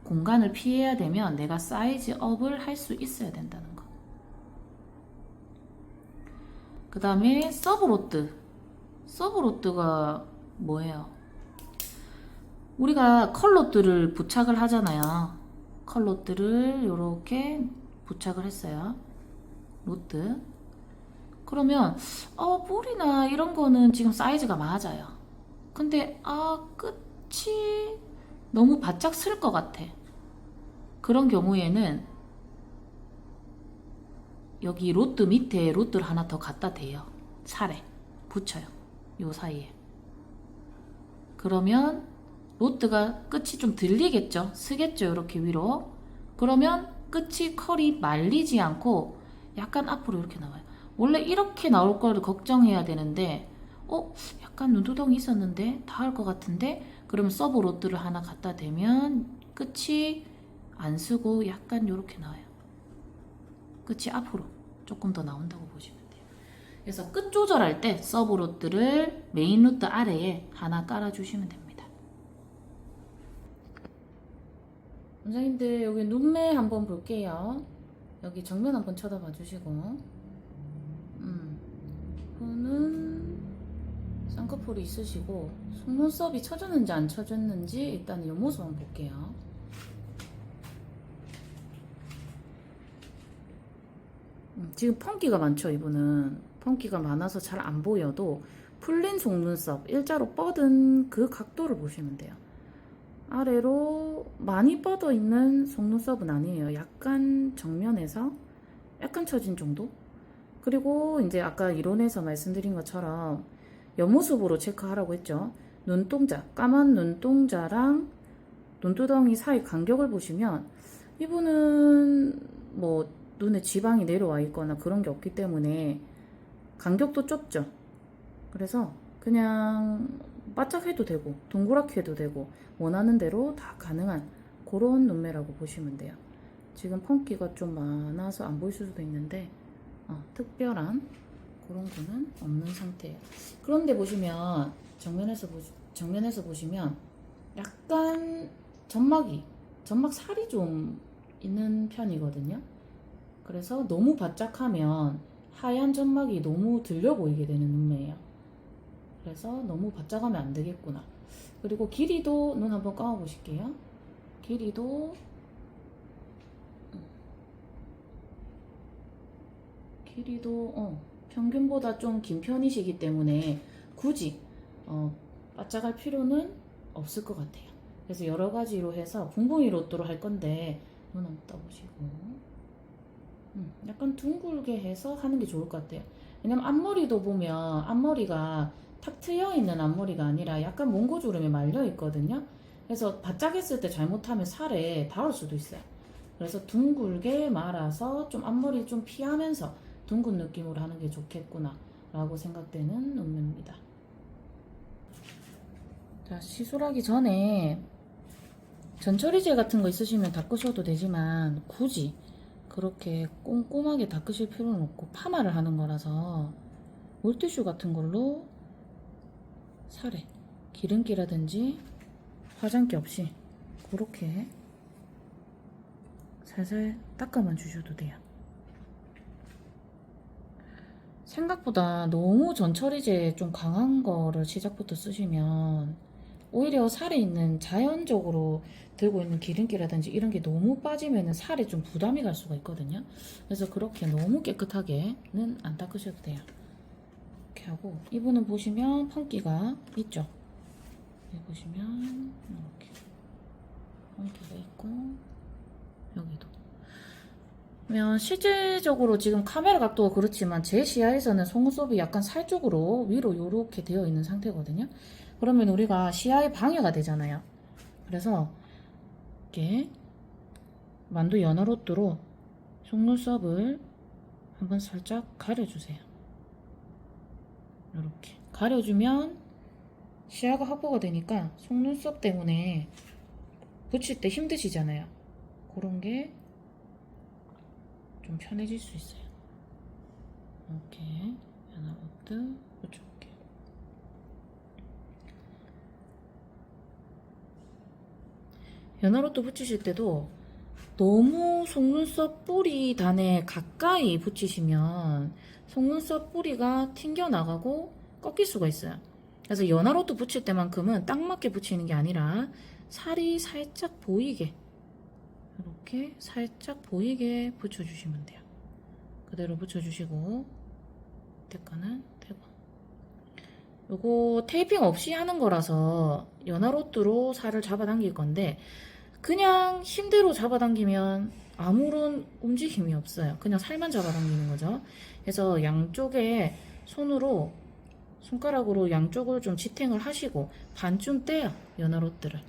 공간을 피해야 되면 내가 사이즈 업을 할 수 있어야 된다는 거. 그 다음에 서브로트. 서브로트가 뭐예요? 우리가 컬로트를 부착을 하잖아요. 컬로트를 이렇게 부착을 했어요. 로트. 그러면 볼이나 이런 거는 지금 사이즈가 맞아요. 근데 끝이 너무 바짝 쓸 것 같아. 그런 경우에는 여기 로트 밑에 로트를 하나 더 갖다 대요. 살에 붙여요. 요 사이에. 그러면 로트가 끝이 좀 들리겠죠? 쓰겠죠? 이렇게 위로. 그러면 끝이 컬이 말리지 않고 약간 앞으로 이렇게 나와요. 원래 이렇게 나올 거를 걱정해야 되는데 약간 눈두덩이 있었는데 닿을 것 같은데, 그러면 서브 로트를 하나 갖다 대면 끝이 안 쓰고 약간 이렇게 나와요. 끝이 앞으로 조금 더 나온다고 보시면 돼요. 그래서 끝 조절할 때 서브 로트를 메인 루트 아래에 하나 깔아주시면 됩니다. 원장님들 여기 눈매 한번 볼게요. 여기 정면 한번 쳐다봐 주시고, 이거는 쌍꺼풀이 있으시고 속눈썹이 쳐졌는지 안 쳐졌는지 일단 이 모습 한번 볼게요. 지금 펑기가 많죠. 이분은 펑기가 많아서 잘 안 보여도 풀린 속눈썹, 일자로 뻗은 그 각도를 보시면 돼요. 아래로 많이 뻗어 있는 속눈썹은 아니에요. 약간 정면에서 약간 처진 정도? 그리고 이제 아까 이론에서 말씀드린 것처럼 옆모습으로 체크하라고 했죠. 눈동자, 까만 눈동자랑 눈두덩이 사이 간격을 보시면 이분은 뭐 눈에 지방이 내려와 있거나 그런 게 없기 때문에 간격도 좁죠. 그래서 그냥 바짝 해도 되고 동그랗게 해도 되고 원하는 대로 다 가능한 그런 눈매라고 보시면 돼요. 지금 펑기가 좀 많아서 안 보일 수도 있는데 특별한 그런 거는 없는 상태예요. 그런데 보시면 정면에서 보시면 약간 점막 살이 좀 있는 편이거든요. 그래서 너무 바짝하면 하얀 점막이 너무 들려 보이게 되는 눈매예요. 그래서 너무 바짝하면 안 되겠구나. 그리고 길이도 눈 한번 감아 보실게요. 길이도 평균보다 좀 긴 편이시기 때문에 굳이 바짝할 필요는 없을 것 같아요. 그래서 여러 가지로 해서 붕붕이 로또로 할 건데 눈 한번 떠보시고 약간 둥글게 해서 하는 게 좋을 것 같아요. 왜냐면 앞머리도 보면 앞머리가 탁 트여 있는 앞머리가 아니라 약간 몽고주름에 말려 있거든요. 그래서 바짝 했을 때 잘못하면 살에 닿을 수도 있어요. 그래서 둥글게 말아서 좀 앞머리 좀 피하면서 둥근 느낌으로 하는 게 좋겠구나 라고 생각되는 눈매입니다. 자, 시술하기 전에 전처리제 같은 거 있으시면 닦으셔도 되지만 굳이 그렇게 꼼꼼하게 닦으실 필요는 없고 파마를 하는 거라서 물티슈 같은 걸로 살에 기름기라든지 화장기 없이 그렇게 살살 닦아만 주셔도 돼요. 생각보다 너무 전처리제 좀 강한 거를 시작부터 쓰시면 오히려 살에 있는 자연적으로 들고 있는 기름기라든지 이런 게 너무 빠지면 살에 좀 부담이 갈 수가 있거든요. 그래서 그렇게 너무 깨끗하게는 안 닦으셔도 돼요. 이렇게 하고 이분은 보시면 펑기가 있죠. 여기 보시면 이렇게 펑기가 있고 여기도. 그러면 실질적으로 지금 카메라 각도가 그렇지만 제 시야에서는 속눈썹이 약간 살 쪽으로 위로 이렇게 되어 있는 상태거든요. 그러면 우리가 시야에 방해가 되잖아요. 그래서 이렇게 만두 연어로뚜로 속눈썹을 한번 살짝 가려주세요. 이렇게 가려주면 시야가 확보가 되니까 속눈썹 때문에 붙일 때 힘드시잖아요. 그런 게 좀 편해질 수 있어요. 이렇게 연어로뚜 붙여볼게요. 연어로뚜 붙이실 때도 너무 속눈썹 뿌리 단에 가까이 붙이시면 속눈썹 뿌리가 튕겨나가고 꺾일 수가 있어요. 그래서 연어로뚜 붙일 때만큼은 딱 맞게 붙이는 게 아니라 살이 살짝 보이게 이렇게 살짝 보이게 붙여주시면 돼요. 그대로 붙여주시고 밑에 거는 대고. 요거 테이핑 없이 하는 거라서 연어로뚜로 살을 잡아당길 건데 그냥 힘대로 잡아당기면 아무런 움직임이 없어요. 그냥 살만 잡아당기는 거죠. 그래서 양쪽에 손으로 손가락으로 양쪽을 좀 지탱을 하시고 반쯤 떼요. 연어롯들을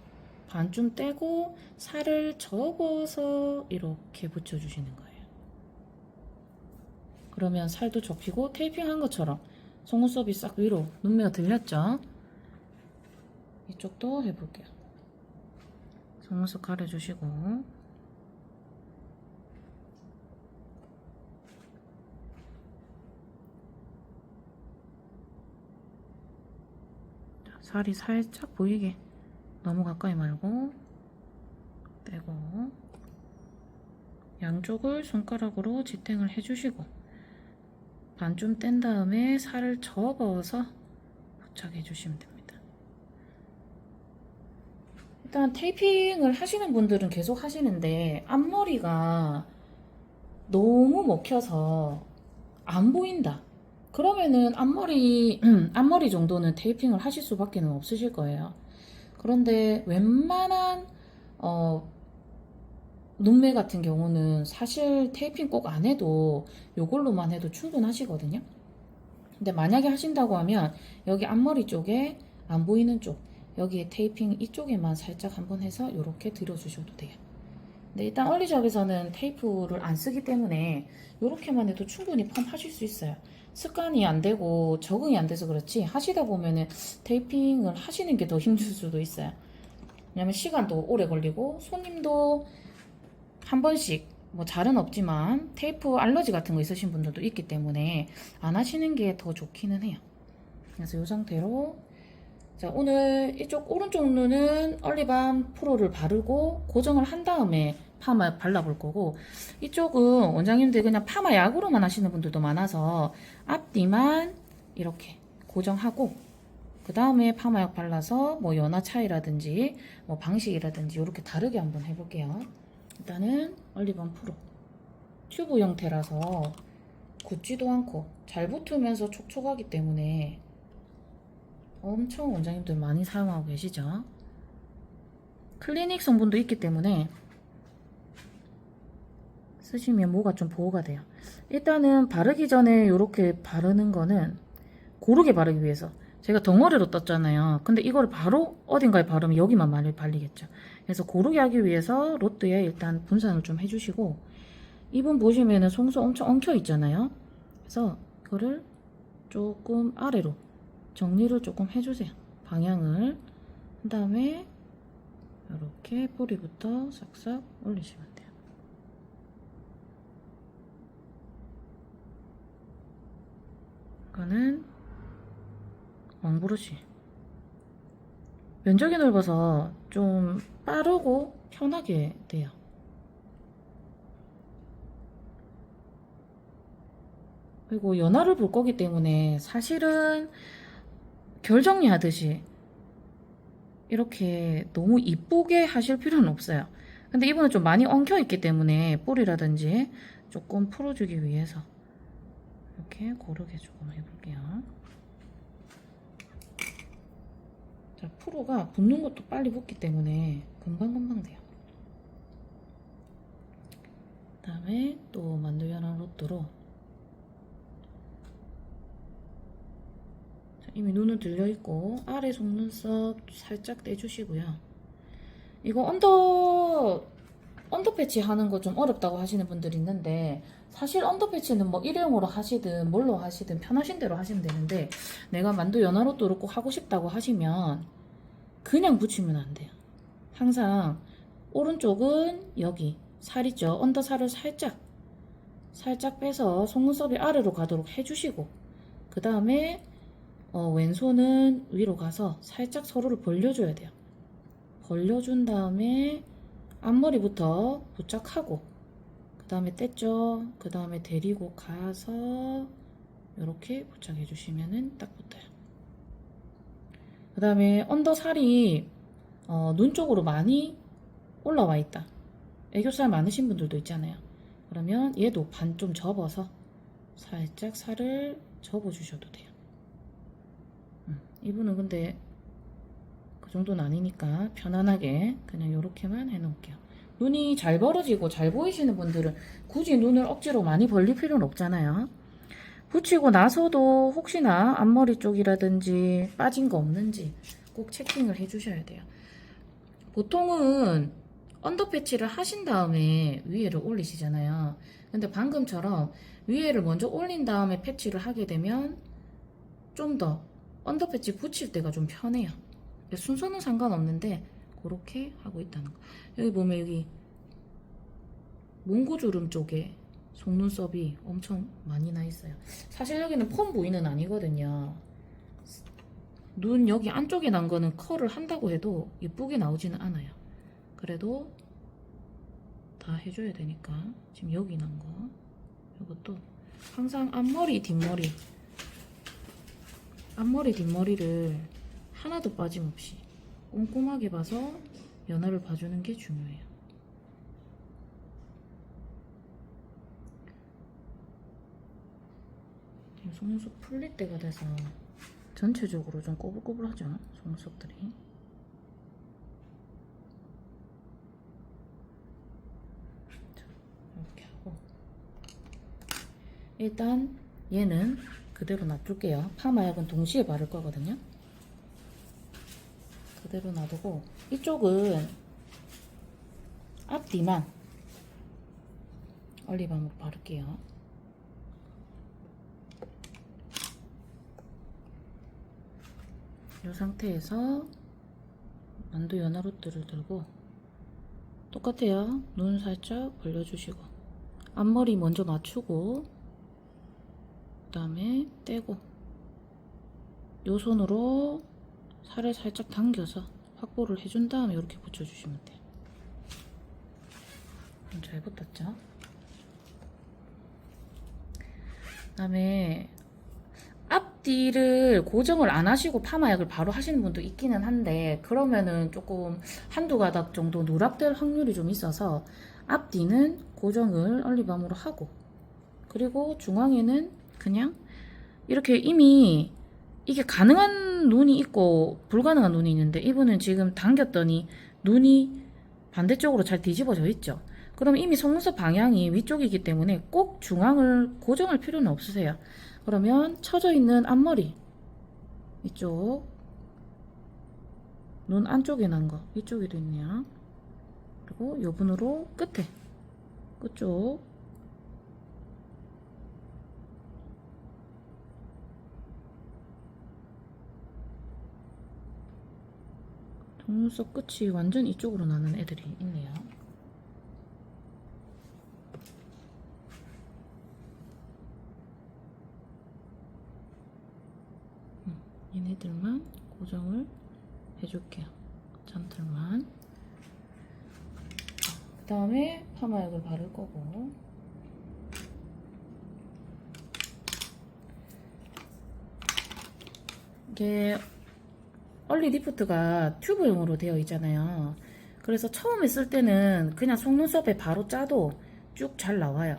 반쯤 떼고 살을 접어서 이렇게 붙여주시는 거예요. 그러면 살도 접히고 테이핑한 것처럼 속눈썹이 싹 위로 눈매가 들렸죠? 이쪽도 해볼게요. 속눈썹 가려주시고 살이 살짝 보이게 너무 가까이 말고 떼고 양쪽을 손가락으로 지탱을 해주시고 반쯤 뗀 다음에 살을 접어서 부착해 주시면 됩니다. 일단 테이핑을 하시는 분들은 계속 하시는데 앞머리가 너무 먹혀서 안 보인다. 그러면은 앞머리 정도는 테이핑을 하실 수밖에 없으실 거예요. 그런데 웬만한 눈매 같은 경우는 사실 테이핑 꼭 안 해도 이걸로만 해도 충분하시거든요. 근데 만약에 하신다고 하면 여기 앞머리 쪽에 안 보이는 쪽 여기에 테이핑 이쪽에만 살짝 한번 해서 이렇게 들어주셔도 돼요. 근데 일단 얼리잡에서는 테이프를 안 쓰기 때문에 이렇게만 해도 충분히 펌 하실 수 있어요. 습관이 안 되고 적응이 안 돼서 그렇지 하시다 보면은 테이핑을 하시는 게 더 힘들 수도 있어요. 왜냐면 시간도 오래 걸리고 손님도 한 번씩 뭐 잘은 없지만 테이프 알러지 같은 거 있으신 분들도 있기 때문에 안 하시는 게 더 좋기는 해요. 그래서 이 상태로 자 오늘 이쪽 오른쪽 눈은 얼리밤 프로를 바르고 고정을 한 다음에 파마 발라볼 거고 이쪽은 원장님들 그냥 파마 약으로만 하시는 분들도 많아서 앞뒤만 이렇게 고정하고 그 다음에 파마약 발라서 뭐 연화 차이라든지 뭐 방식이라든지 이렇게 다르게 한번 해볼게요. 일단은 얼리밤 프로 튜브 형태라서 굳지도 않고 잘 붙으면서 촉촉하기 때문에 엄청 원장님들 많이 사용하고 계시죠. 클리닉 성분도 있기 때문에 쓰시면 모가 좀 보호가 돼요. 일단은 바르기 전에 이렇게 바르는 거는 고르게 바르기 위해서 제가 덩어리로 떴잖아요. 근데 이걸 바로 어딘가에 바르면 여기만 많이 발리겠죠. 그래서 고르게 하기 위해서 롯드에 일단 분산을 좀 해주시고 이분 보시면은 속눈썹 엄청 엉켜 있잖아요. 그래서 이거를 조금 아래로 정리를 조금 해주세요. 방향을 한 다음에 이렇게 뿌리부터 싹싹 올리시면 돼요. 이거는 왕브러쉬 면적이 넓어서 좀 빠르고 편하게 돼요. 그리고 연화를 볼 거기 때문에 사실은 결 정리하듯이 이렇게 너무 이쁘게 하실 필요는 없어요. 근데 이분은 좀 많이 엉켜 있기 때문에 뿌리라든지 조금 풀어주기 위해서 이렇게 고르게 조금 해볼게요. 자, 프로가 붙는 것도 빨리 붙기 때문에 금방금방 돼요. 그 다음에 또 만두연한 롯도로 이미 눈은 들려있고 아래 속눈썹 살짝 떼주시고요. 이거 언더 패치 하는 거 좀 어렵다고 하시는 분들이 있는데 사실 언더 패치는 뭐 일회용으로 하시든 뭘로 하시든 편하신 대로 하시면 되는데 내가 만두 연화롯도를 꼭 하고 싶다고 하시면 그냥 붙이면 안 돼요. 항상 오른쪽은 여기 살 있죠? 언더 살을 살짝 빼서 속눈썹이 아래로 가도록 해주시고 그 다음에 왼손은 위로 가서 살짝 서로를 벌려줘야 돼요. 벌려준 다음에 앞머리부터 부착하고 그 다음에 뗐죠. 그 다음에 데리고 가서 이렇게 부착해 주시면은 딱 붙어요. 그 다음에 언더살이 눈 쪽으로 많이 올라와 있다. 애교살 많으신 분들도 있잖아요. 그러면 얘도 반 좀 접어서 살짝 살을 접어 주셔도 돼요. 이분은 근데 그 정도는 아니니까 편안하게 그냥 이렇게만 해놓을게요. 눈이 잘 벌어지고 잘 보이시는 분들은 굳이 눈을 억지로 많이 벌릴 필요는 없잖아요. 붙이고 나서도 혹시나 앞머리 쪽이라든지 빠진 거 없는지 꼭 체킹을 해주셔야 돼요. 보통은 언더 패치를 하신 다음에 위에를 올리시잖아요. 근데 방금처럼 위에를 먼저 올린 다음에 패치를 하게 되면 좀 더 언더 패치 붙일 때가 좀 편해요. 순서는 상관없는데 그렇게 하고 있다는 거. 여기 보면 여기 몽고주름 쪽에 속눈썹이 엄청 많이 나 있어요. 사실 여기는 펌 부위는 아니거든요. 눈 여기 안쪽에 난 거는 컬을 한다고 해도 예쁘게 나오지는 않아요. 그래도 다 해줘야 되니까 지금 여기 난 거 이것도 항상 앞머리 뒷머리를 하나도 빠짐없이 꼼꼼하게 봐서 연화를 봐주는 게 중요해요. 속눈썹 풀릴 때가 돼서 전체적으로 좀 꼬불꼬불하죠, 속눈썹들이. 자, 이렇게 하고 일단 얘는 그대로 놔둘게요. 파마약은 동시에 바를 거거든요. 그대로 놔두고 이쪽은 앞뒤만 얼리밤으로 바를게요. 이 상태에서 만두 연화롯들을 들고 똑같아요. 눈 살짝 벌려주시고 앞머리 먼저 맞추고 그 다음에 떼고 요 손으로 살을 살짝 당겨서 확보를 해준 다음에 이렇게 붙여주시면 돼요. 잘 붙었죠? 그 다음에 앞뒤를 고정을 안 하시고 파마약을 바로 하시는 분도 있기는 한데 그러면은 조금 한두 가닥 정도 누락될 확률이 좀 있어서 앞뒤는 고정을 얼리밤으로 하고 그리고 중앙에는 그냥 이렇게 이미 이게 가능한 눈이 있고 불가능한 눈이 있는데 이분은 지금 당겼더니 눈이 반대쪽으로 잘 뒤집어져 있죠. 그럼 이미 속눈썹 방향이 위쪽이기 때문에 꼭 중앙을 고정할 필요는 없으세요. 그러면 쳐져 있는 앞머리 이쪽 눈 안쪽에 난 거 이쪽에도 있네요. 그리고 요 분으로 끝에 끝쪽 속눈썹 끝이 완전 이쪽으로 나는 애들이 있네요. 얘네들만 고정을 해줄게요. 잔털만. 그 다음에 파마약을 바를 거고 이게 얼리 리프트가 튜브용으로 되어 있잖아요. 그래서 처음에 쓸 때는 그냥 속눈썹에 바로 짜도 쭉 잘 나와요.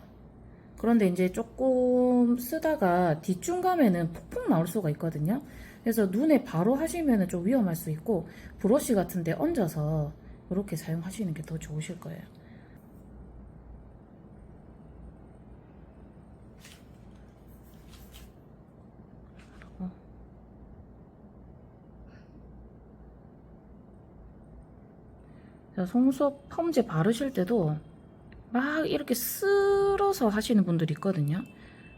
그런데 이제 조금 쓰다가 뒷중감에는 푹푹 나올 수가 있거든요. 그래서 눈에 바로 하시면 좀 위험할 수 있고 브러쉬 같은데 얹어서 이렇게 사용하시는 게 더 좋으실 거예요. 속눈썹 펌제 바르실 때도 막 이렇게 쓸어서 하시는 분들이 있거든요.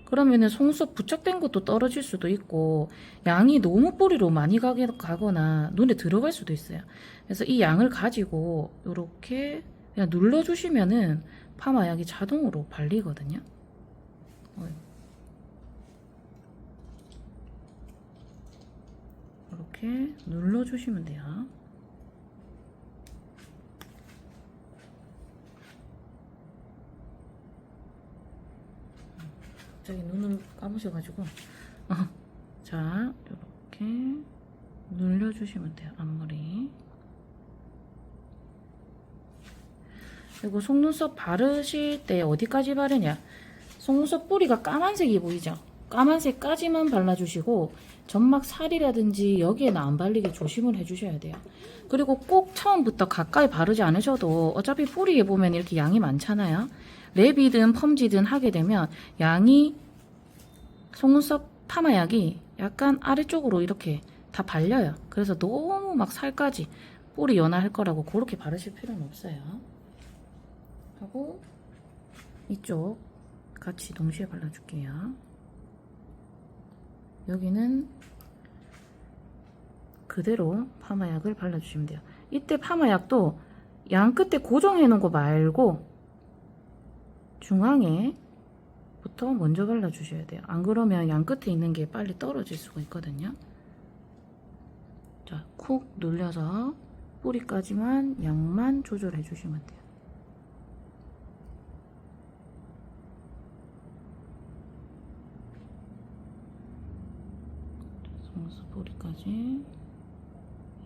그러면은 속눈썹 부착된 것도 떨어질 수도 있고 양이 너무 뿌리로 많이 가거나 눈에 들어갈 수도 있어요. 그래서 이 양을 가지고 이렇게 그냥 눌러주시면은 파마약이 자동으로 발리거든요. 이렇게 눌러주시면 돼요. 갑자기 눈을 감으셔가지고 자 이렇게 눌려주시면 돼요. 앞머리. 그리고 속눈썹 바르실 때 어디까지 바르냐, 속눈썹 뿌리가 까만색이 보이죠? 까만색까지만 발라주시고 점막 살이라든지 여기에는 안 발리게 조심을 해주셔야 돼요. 그리고 꼭 처음부터 가까이 바르지 않으셔도 어차피 뿌리에 보면 이렇게 양이 많잖아요. 랩이든 펌지든 하게 되면 양이 속눈썹 파마약이 약간 아래쪽으로 이렇게 다 발려요. 그래서 너무 막 살까지 뿌리 연화할 거라고 그렇게 바르실 필요는 없어요. 하고 이쪽 같이 동시에 발라줄게요. 여기는 그대로 파마약을 발라주시면 돼요. 이때 파마약도 양 끝에 고정해 놓은 거 말고 중앙에 부터 먼저 발라주셔야 돼요. 안 그러면 양 끝에 있는 게 빨리 떨어질 수가 있거든요. 자, 쿡 눌려서 뿌리까지만 양만 조절해 주시면 돼요. 속눈썹 뿌리까지.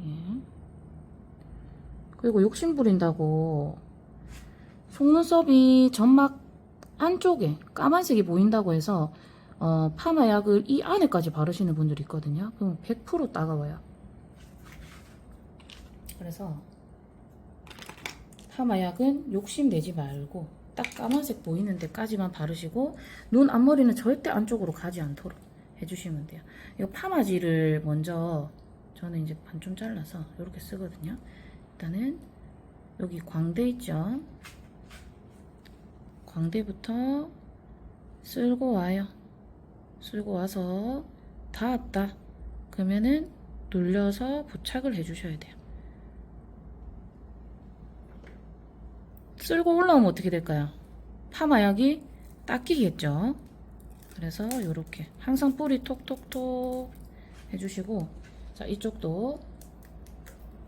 예. 그리고 욕심 부린다고 속눈썹이 점막 안쪽에 까만색이 보인다고 해서 파마약을 이 안에까지 바르시는 분들이 있거든요. 그럼 100% 따가워요. 그래서 파마약은 욕심내지 말고 딱 까만색 보이는 데까지만 바르시고 눈 앞머리는 절대 안쪽으로 가지 않도록 해주시면 돼요. 이 파마지를 먼저 저는 이제 반 좀 잘라서 이렇게 쓰거든요. 일단은 여기 광대 있죠? 광대부터 쓸고 와요. 쓸고 와서 닿았다. 그러면은 눌려서 부착을 해주셔야 돼요. 쓸고 올라오면 어떻게 될까요? 파마약이 닦이겠죠. 그래서 이렇게 항상 뿌리 톡톡톡 해주시고, 자, 이쪽도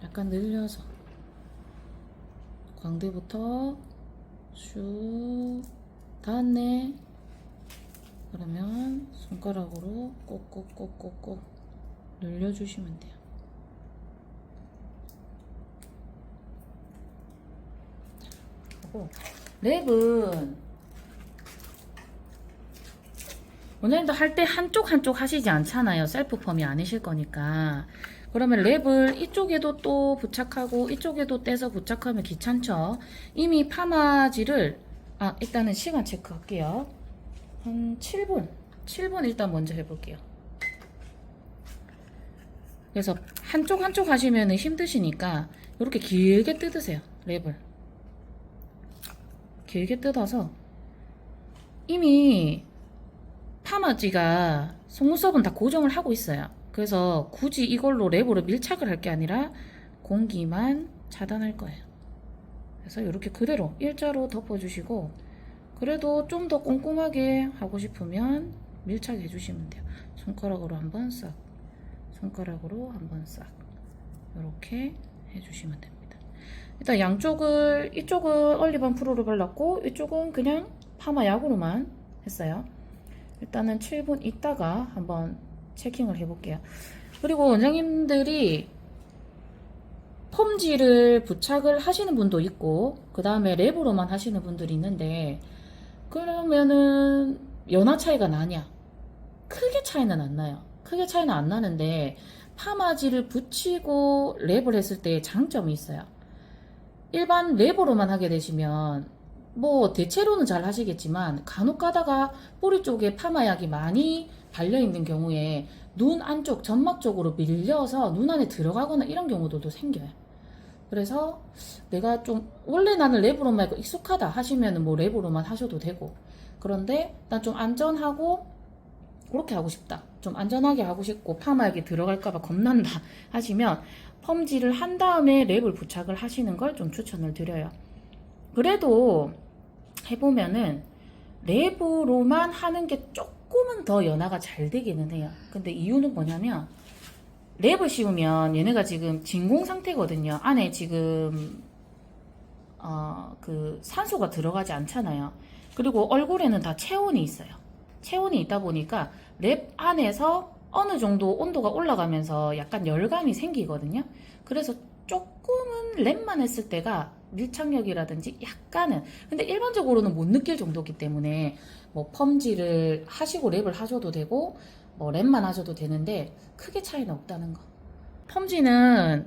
약간 늘려서 광대부터 슉 닿았네. 그러면 손가락으로 꼭꼭꼭꼭꼭 눌려주시면 돼요. 하고 랩은 원래도 할 때 한쪽 하시지 않잖아요. 셀프 펌이 아니실 거니까. 그러면 랩을 이쪽에도 또 부착하고 이쪽에도 떼서 부착하면 귀찮죠. 이미 파마지를 일단은 시간 체크할게요. 한 7분 일단 먼저 해볼게요. 그래서 한쪽 하시면 힘드시니까 이렇게 길게 뜯으세요. 랩을 길게 뜯어서 이미 파마지가 속눈썹은 다 고정을 하고 있어요. 그래서 굳이 이걸로 랩으로 밀착을 할 게 아니라 공기만 차단할 거예요. 그래서 이렇게 그대로 일자로 덮어주시고, 그래도 좀 더 꼼꼼하게 하고 싶으면 밀착해 주시면 돼요. 손가락으로 한번 싹, 손가락으로 한번 싹, 이렇게 해주시면 됩니다. 일단 양쪽을, 이쪽은 얼리반 프로를 발랐고 이쪽은 그냥 파마 약으로만 했어요. 일단은 7분 있다가 한번 체킹을 해볼게요. 그리고 원장님들이 펌지를 부착을 하시는 분도 있고 그 다음에 랩으로만 하시는 분들이 있는데, 그러면은 연화 차이가 나냐? 크게 차이는 안 나요. 크게 차이는 안 나는데 파마지를 붙이고 랩을 했을 때 장점이 있어요. 일반 랩으로만 하게 되시면 뭐 대체로는 잘 하시겠지만 간혹 가다가 뿌리 쪽에 파마약이 많이 발려있는 경우에 눈 안쪽 점막 쪽으로 밀려서 눈 안에 들어가거나 이런 경우들도 생겨요. 그래서 내가 좀 원래 나는 랩으로만 하고 익숙하다 하시면 뭐 랩으로만 하셔도 되고, 그런데 난 좀 안전하고 그렇게 하고 싶다, 좀 안전하게 하고 싶고 파마약이 들어갈까봐 겁난다 하시면 펌지를 한 다음에 랩을 부착을 하시는 걸 좀 추천을 드려요. 그래도 해보면은 랩으로만 하는 게 조금은 더 연화가 잘 되기는 해요. 근데 이유는 뭐냐면 랩을 씌우면 얘네가 지금 진공 상태거든요. 안에 지금 그 산소가 들어가지 않잖아요. 그리고 얼굴에는 다 체온이 있어요. 체온이 있다 보니까 랩 안에서 어느 정도 온도가 올라가면서 약간 열감이 생기거든요. 그래서 조금은 랩만 했을 때가 밀착력이라든지 약간은, 근데 일반적으로는 못 느낄 정도이기 때문에 뭐 펌지를 하시고 랩을 하셔도 되고 뭐 랩만 하셔도 되는데 크게 차이는 없다는 거. 펌지는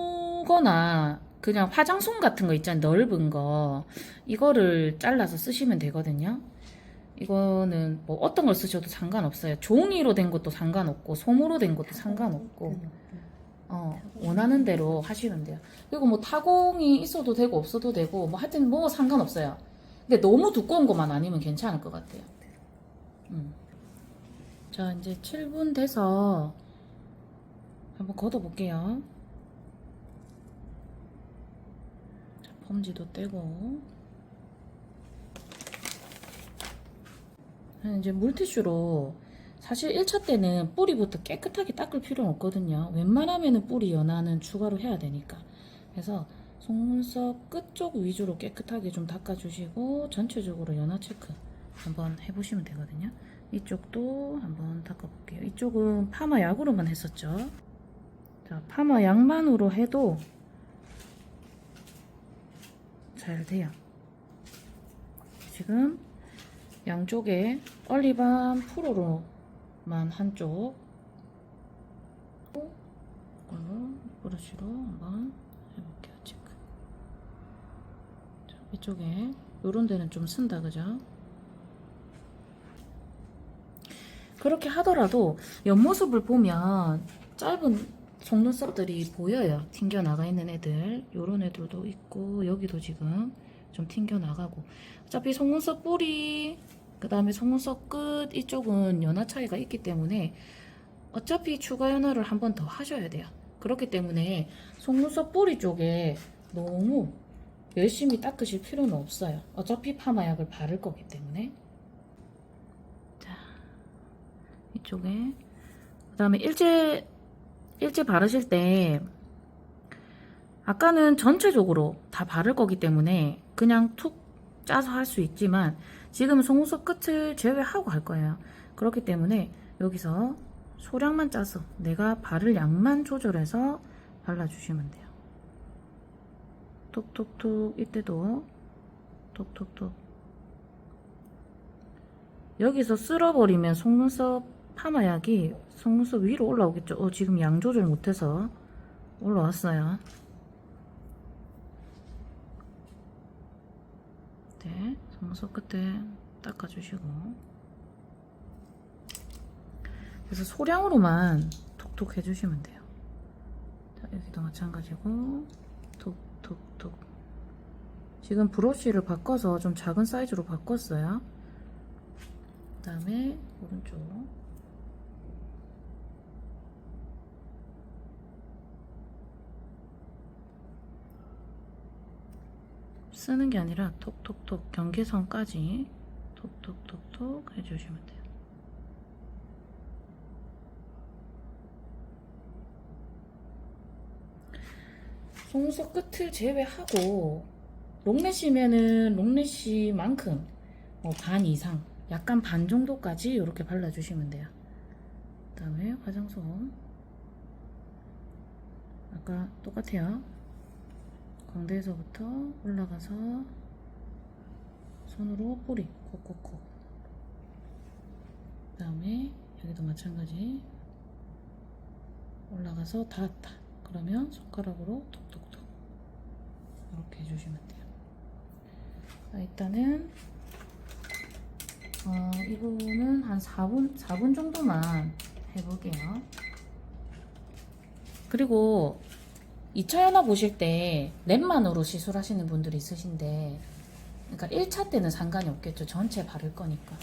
아무거나 그냥 화장솜 같은 거 있잖아요. 넓은 거, 이거를 잘라서 쓰시면 되거든요. 이거는 뭐 어떤 걸 쓰셔도 상관없어요. 종이로 된 것도 상관없고 솜으로 된 것도 상관없고 원하는 대로 하시면 돼요. 그리고 뭐 타공이 있어도 되고 없어도 되고 뭐 하여튼 뭐 상관없어요. 근데 너무 두꺼운 것만 아니면 괜찮을 것 같아요. 자, 이제 7분 돼서 한번 걷어볼게요. 자, 펌지도 떼고 이제 물티슈로 사실 1차 때는 뿌리부터 깨끗하게 닦을 필요는 없거든요. 웬만하면 뿌리 연화는 추가로 해야 되니까. 그래서 속눈썹 끝쪽 위주로 깨끗하게 좀 닦아주시고 전체적으로 연화 체크 한번 해보시면 되거든요. 이쪽도 한번 닦아볼게요. 이쪽은 파마 약으로만 했었죠. 자, 파마 약만으로 해도 잘 돼요. 지금 양쪽에 얼리밤 프로로만 한쪽 이걸로 브러쉬로 한번 해볼게요. 체크. 자, 이쪽에 요런 데는 좀 쓴다, 그죠? 그렇게 하더라도 옆모습을 보면 짧은 속눈썹들이 보여요. 튕겨 나가 있는 애들, 요런 애들도 있고 여기도 지금 좀 튕겨 나가고. 어차피 속눈썹 뿌리, 그 다음에 속눈썹 끝 이쪽은 연화 차이가 있기 때문에 어차피 추가 연화를 한 번 더 하셔야 돼요. 그렇기 때문에 속눈썹 뿌리 쪽에 너무 열심히 닦으실 필요는 없어요. 어차피 파마약을 바를 거기 때문에. 자, 이쪽에 그 다음에 일제 바르실 때 아까는 전체적으로 다 바를 거기 때문에 그냥 툭 짜서 할 수 있지만 지금은 속눈썹 끝을 제외하고 할 거예요. 그렇기 때문에 여기서 소량만 짜서 내가 바를 양만 조절해서 발라주시면 돼요. 톡톡톡. 이때도 톡톡톡. 여기서 쓸어버리면 속눈썹 파마약이 속눈썹 위로 올라오겠죠. 지금 양 조절 못해서 올라왔어요. 네, 속눈썹 끝에 닦아주시고. 그래서 소량으로만 톡톡 해주시면 돼요. 자, 여기도 마찬가지고 톡톡톡. 지금 브러쉬를 바꿔서 좀 작은 사이즈로 바꿨어요. 그 다음에 오른쪽 쓰는 게 아니라 톡톡톡 경계선까지 톡톡톡톡 해주시면 돼요. 속눈썹 끝을 제외하고 롱래쉬면은 롱래쉬만큼 반 이상, 약간 반 정도까지 이렇게 발라주시면 돼요. 그 다음에 화장솜 아까 똑같아요. 광대에서부터 올라가서 손으로 뿌리 콕콕콕. 그 다음에 여기도 마찬가지 올라가서 닿았다. 그러면 손가락으로 톡톡톡 이렇게 해주시면 돼요. 자, 일단은 이 부분은 한 4분 정도만 해볼게요. 그리고 2차 연화 보실 때 랩만으로 시술하시는 분들이 있으신데, 그러니까 1차 때는 상관이 없겠죠. 전체 바를 거니까.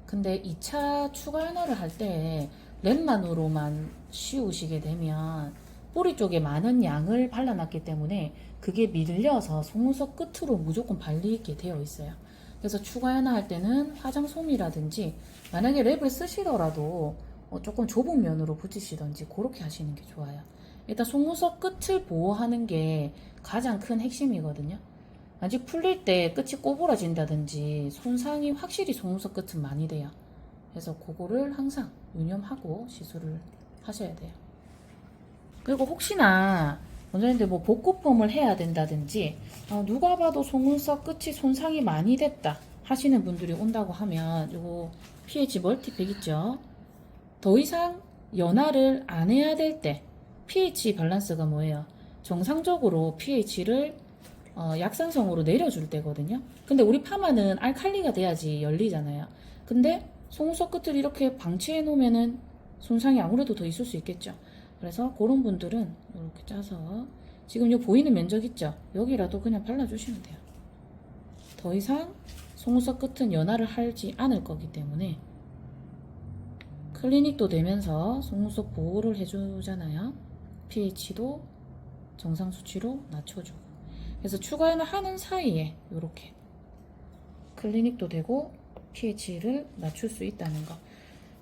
근데 2차 추가 연화를 할 때 랩만으로만 씌우시게 되면 뿌리 쪽에 많은 양을 발라놨기 때문에 그게 밀려서 속눈썹 끝으로 무조건 발리게 되어 있어요. 그래서 추가 연화 할 때는 화장솜이라든지 만약에 랩을 쓰시더라도 조금 좁은 면으로 붙이시던지 그렇게 하시는 게 좋아요. 일단 속눈썹 끝을 보호하는 게 가장 큰 핵심이거든요. 아직 풀릴 때 끝이 꼬부라진다든지 손상이 확실히 속눈썹 끝은 많이 돼요. 그래서 그거를 항상 유념하고 시술을 하셔야 돼요. 그리고 혹시나 원장님들 뭐 복구펌을 해야 된다든지 누가 봐도 속눈썹 끝이 손상이 많이 됐다 하시는 분들이 온다고 하면 요거 pH 멀티팩 있죠. 더 이상 연화를 안 해야 될 때 pH 밸런스가 뭐예요? 정상적으로 pH를 약산성으로 내려줄 때거든요. 근데 우리 파마는 알칼리가 돼야지 열리잖아요. 근데 속눈썹 끝을 이렇게 방치해 놓으면은 손상이 아무래도 더 있을 수 있겠죠. 그래서 그런 분들은 이렇게 짜서 지금 요 보이는 면적 있죠? 여기라도 그냥 발라주시면 돼요. 더 이상 속눈썹 끝은 연화를 하지 않을 거기 때문에 클리닉도 되면서 속눈썹 보호를 해주잖아요. pH도 정상 수치로 낮춰주고. 그래서 추가 연화 하는 사이에 이렇게 클리닉도 되고 pH를 낮출 수 있다는 거.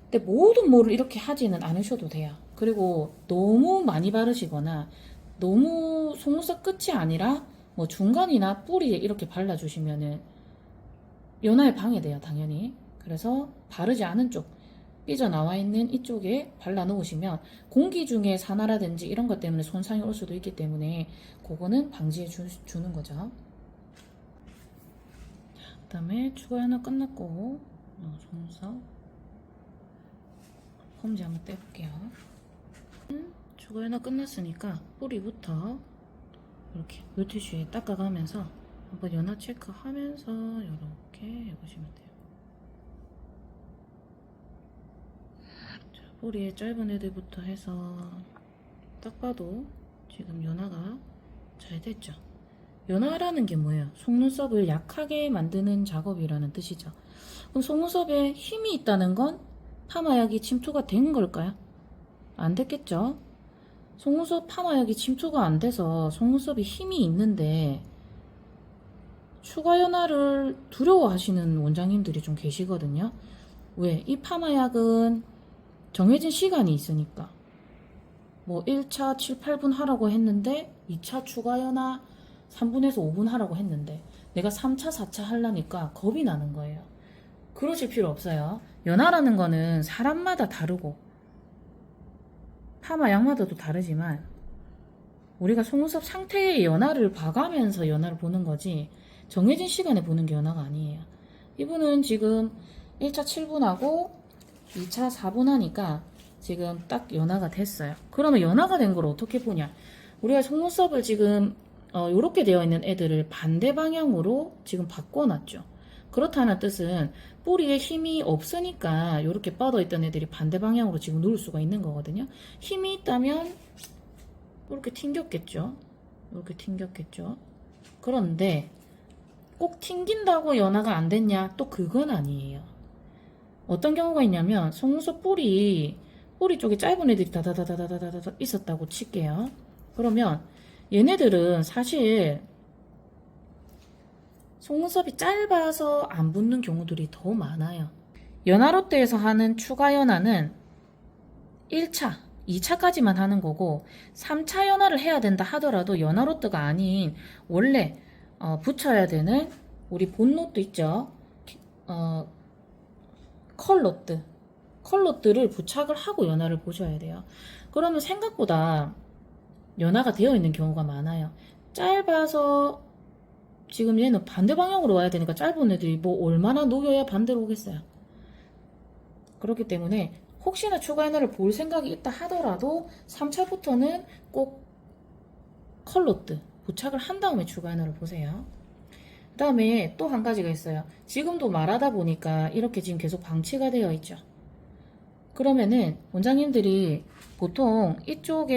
근데 모든 뭐를 이렇게 하지는 않으셔도 돼요. 그리고 너무 많이 바르시거나 너무 속눈썹 끝이 아니라 뭐 중간이나 뿌리에 이렇게 발라주시면은 연화에 방해돼요, 당연히. 그래서 바르지 않은 쪽, 삐져나와 있는 이쪽에 발라 놓으시면 공기 중에 산화라든지 이런 것 때문에 손상이 올 수도 있기 때문에 그거는 방지해 주는 거죠. 그 다음에 추가 연화 끝났고 속눈썹 홈지 한번 떼볼게요. 추가 연화 끝났으니까 뿌리부터 이렇게 물티슈에 닦아가면서 한번 연화 체크하면서 이렇게 해보시면 돼요. 자, 뿌리에 짧은 애들부터 해서 딱 봐도 지금 연화가 잘 됐죠. 연화라는 게 뭐예요? 속눈썹을 약하게 만드는 작업이라는 뜻이죠. 그럼 속눈썹에 힘이 있다는 건 파마약이 침투가 된 걸까요? 안 됐겠죠? 속눈썹 파마약이 침투가 안 돼서 속눈썹이 힘이 있는데 추가 연화를 두려워하시는 원장님들이 좀 계시거든요. 왜? 이 파마약은 정해진 시간이 있으니까 뭐 1차 7, 8분 하라고 했는데 2차 추가 연화 3분에서 5분 하라고 했는데 내가 3차, 4차 하려니까 겁이 나는 거예요. 그러실 필요 없어요. 연화라는 거는 사람마다 다르고 파마약마다도 다르지만 우리가 속눈썹 상태의 연화를 봐가면서 연화를 보는 거지 정해진 시간에 보는 게 연화가 아니에요. 이분은 지금 1차 7분하고 2차 4분 하니까 지금 딱 연화가 됐어요. 그러면 연화가 된 걸 어떻게 보냐? 우리가 속눈썹을 지금 이렇게 되어 있는 애들을 반대 방향으로 지금 바꿔놨죠. 그렇다는 뜻은 뿌리에 힘이 없으니까 이렇게 뻗어있던 애들이 반대 방향으로 지금 누울 수가 있는 거거든요. 힘이 있다면 이렇게 튕겼겠죠. 이렇게 튕겼겠죠. 그런데 꼭 튕긴다고 연화가 안 됐냐? 또 그건 아니에요. 어떤 경우가 있냐면 속눈썹 뿌리 쪽에 짧은 애들이 다다다다다다다 있었다고 칠게요. 그러면 얘네들은 사실 속눈썹이 짧아서 안 붙는 경우들이 더 많아요. 연화롯데에서 하는 추가 연화는 1차, 2차까지만 하는 거고 3차 연화를 해야 된다 하더라도 연화롯데가 아닌 원래 붙여야 되는 우리 본롯드 있죠? 컬롯드를 부착을 하고 연화를 보셔야 돼요. 그러면 생각보다 연화가 되어 있는 경우가 많아요. 짧아서 지금 얘는 반대 방향으로 와야 되니까 짧은 애들이 뭐 얼마나 녹여야 반대로 오겠어요. 그렇기 때문에 혹시나 추가 연화를 볼 생각이 있다 하더라도 3차부터는 꼭 컬롯드 부착을 한 다음에 추가 연화를 보세요. 그 다음에 또 한 가지가 있어요. 지금도 말하다 보니까 이렇게 지금 계속 방치가 되어 있죠. 그러면은 원장님들이 보통 이쪽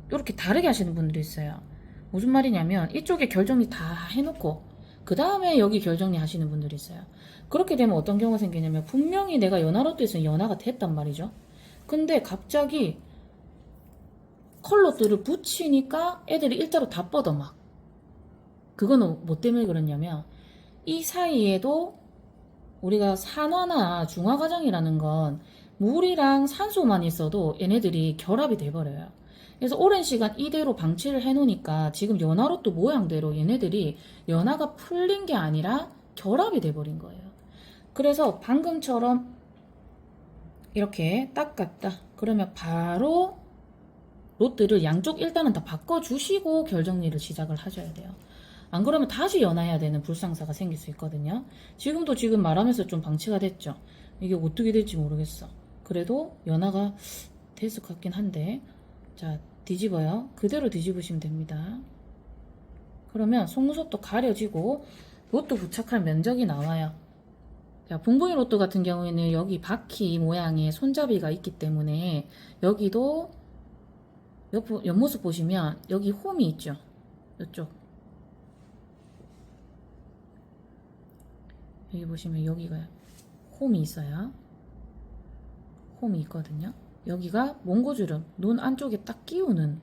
이렇게 다르게 하시는 분들이 있어요. 무슨 말이냐면 이쪽에 결정리 다 해놓고 그 다음에 여기 결정리 하시는 분들이 있어요. 그렇게 되면 어떤 경우가 생기냐면 분명히 내가 연화롯데에서 연화가 됐단 말이죠. 근데 갑자기 컬러들을 붙이니까 애들이 일자로 다 뻗어 막. 그거는 뭐 때문에 그러냐면 이 사이에도 우리가 산화나 중화 과정이라는 건 물이랑 산소만 있어도 얘네들이 결합이 돼버려요. 그래서 오랜 시간 이대로 방치를 해놓으니까 지금 연화롯데 모양대로 얘네들이 연화가 풀린 게 아니라 결합이 돼버린 거예요. 그래서 방금처럼 이렇게 닦았다 그러면 바로 롯들을 양쪽 일단은 다 바꿔주시고 결정리를 시작을 하셔야 돼요. 안 그러면 다시 연화해야 되는 불상사가 생길 수 있거든요. 지금도 지금 말하면서 좀 방치가 됐죠. 이게 어떻게 될지 모르겠어. 그래도 연화가 됐을 것 같긴 한데 자 뒤집어요. 그대로 뒤집으시면 됩니다. 그러면 속눈썹도 가려지고 로또 부착할 면적이 나와요. 자, 붕붕이 로또 같은 경우에는 여기 바퀴 모양의 손잡이가 있기 때문에 여기도 옆모습 보시면 여기 홈이 있죠. 이쪽 여기 보시면 여기가 홈이 있어요. 홈이 있거든요. 여기가 몽고주름 눈 안쪽에 딱 끼우는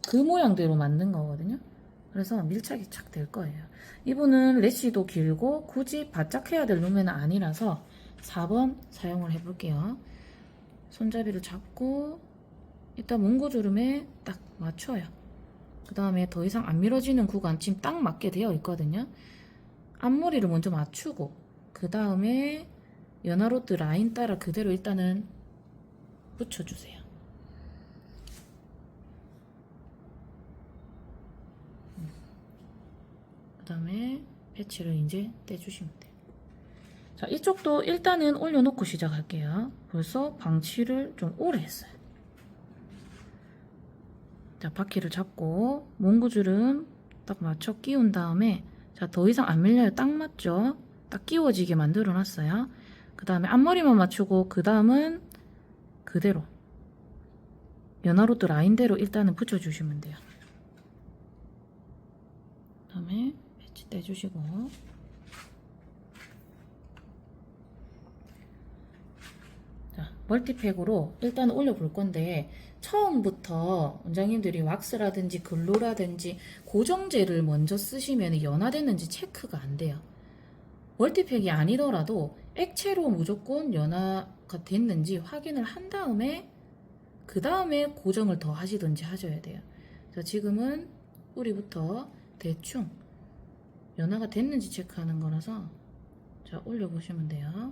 그 모양대로 만든 거거든요. 그래서 밀착이 착 될 거예요. 이분은 래시도 길고 굳이 바짝 해야 될 룸메는 아니라서 4번 사용을 해볼게요. 손잡이를 잡고 일단 몽고주름에 딱 맞춰요. 그 다음에 더 이상 안 밀어지는 구간 지금 딱 맞게 되어 있거든요. 앞머리를 먼저 맞추고 그 다음에 연화로드 라인 따라 그대로 일단은 붙여주세요. 그 다음에 패치를 이제 떼주시면 돼요. 자, 이쪽도 일단은 올려놓고 시작할게요. 벌써 방치를 좀 오래 했어요. 자, 바퀴를 잡고 몽고주름 딱 맞춰 끼운 다음에 자, 더 이상 안 밀려요. 딱 맞죠? 딱 끼워지게 만들어 놨어요. 그 다음에 앞머리만 맞추고 그 다음은 그대로 연화로드 라인대로 일단은 붙여주시면 돼요. 그 다음에 패치 떼주시고 자, 멀티팩으로 일단 올려볼 건데 처음부터 원장님들이 왁스라든지 글루라든지 고정제를 먼저 쓰시면 연화됐는지 체크가 안 돼요. 멀티팩이 아니더라도 액체로 무조건 연화가 됐는지 확인을 한 다음에 그 다음에 고정을 더 하시든지 하셔야 돼요. 자, 지금은 뿌리부터 대충 연화가 됐는지 체크하는 거라서 자, 올려보시면 돼요.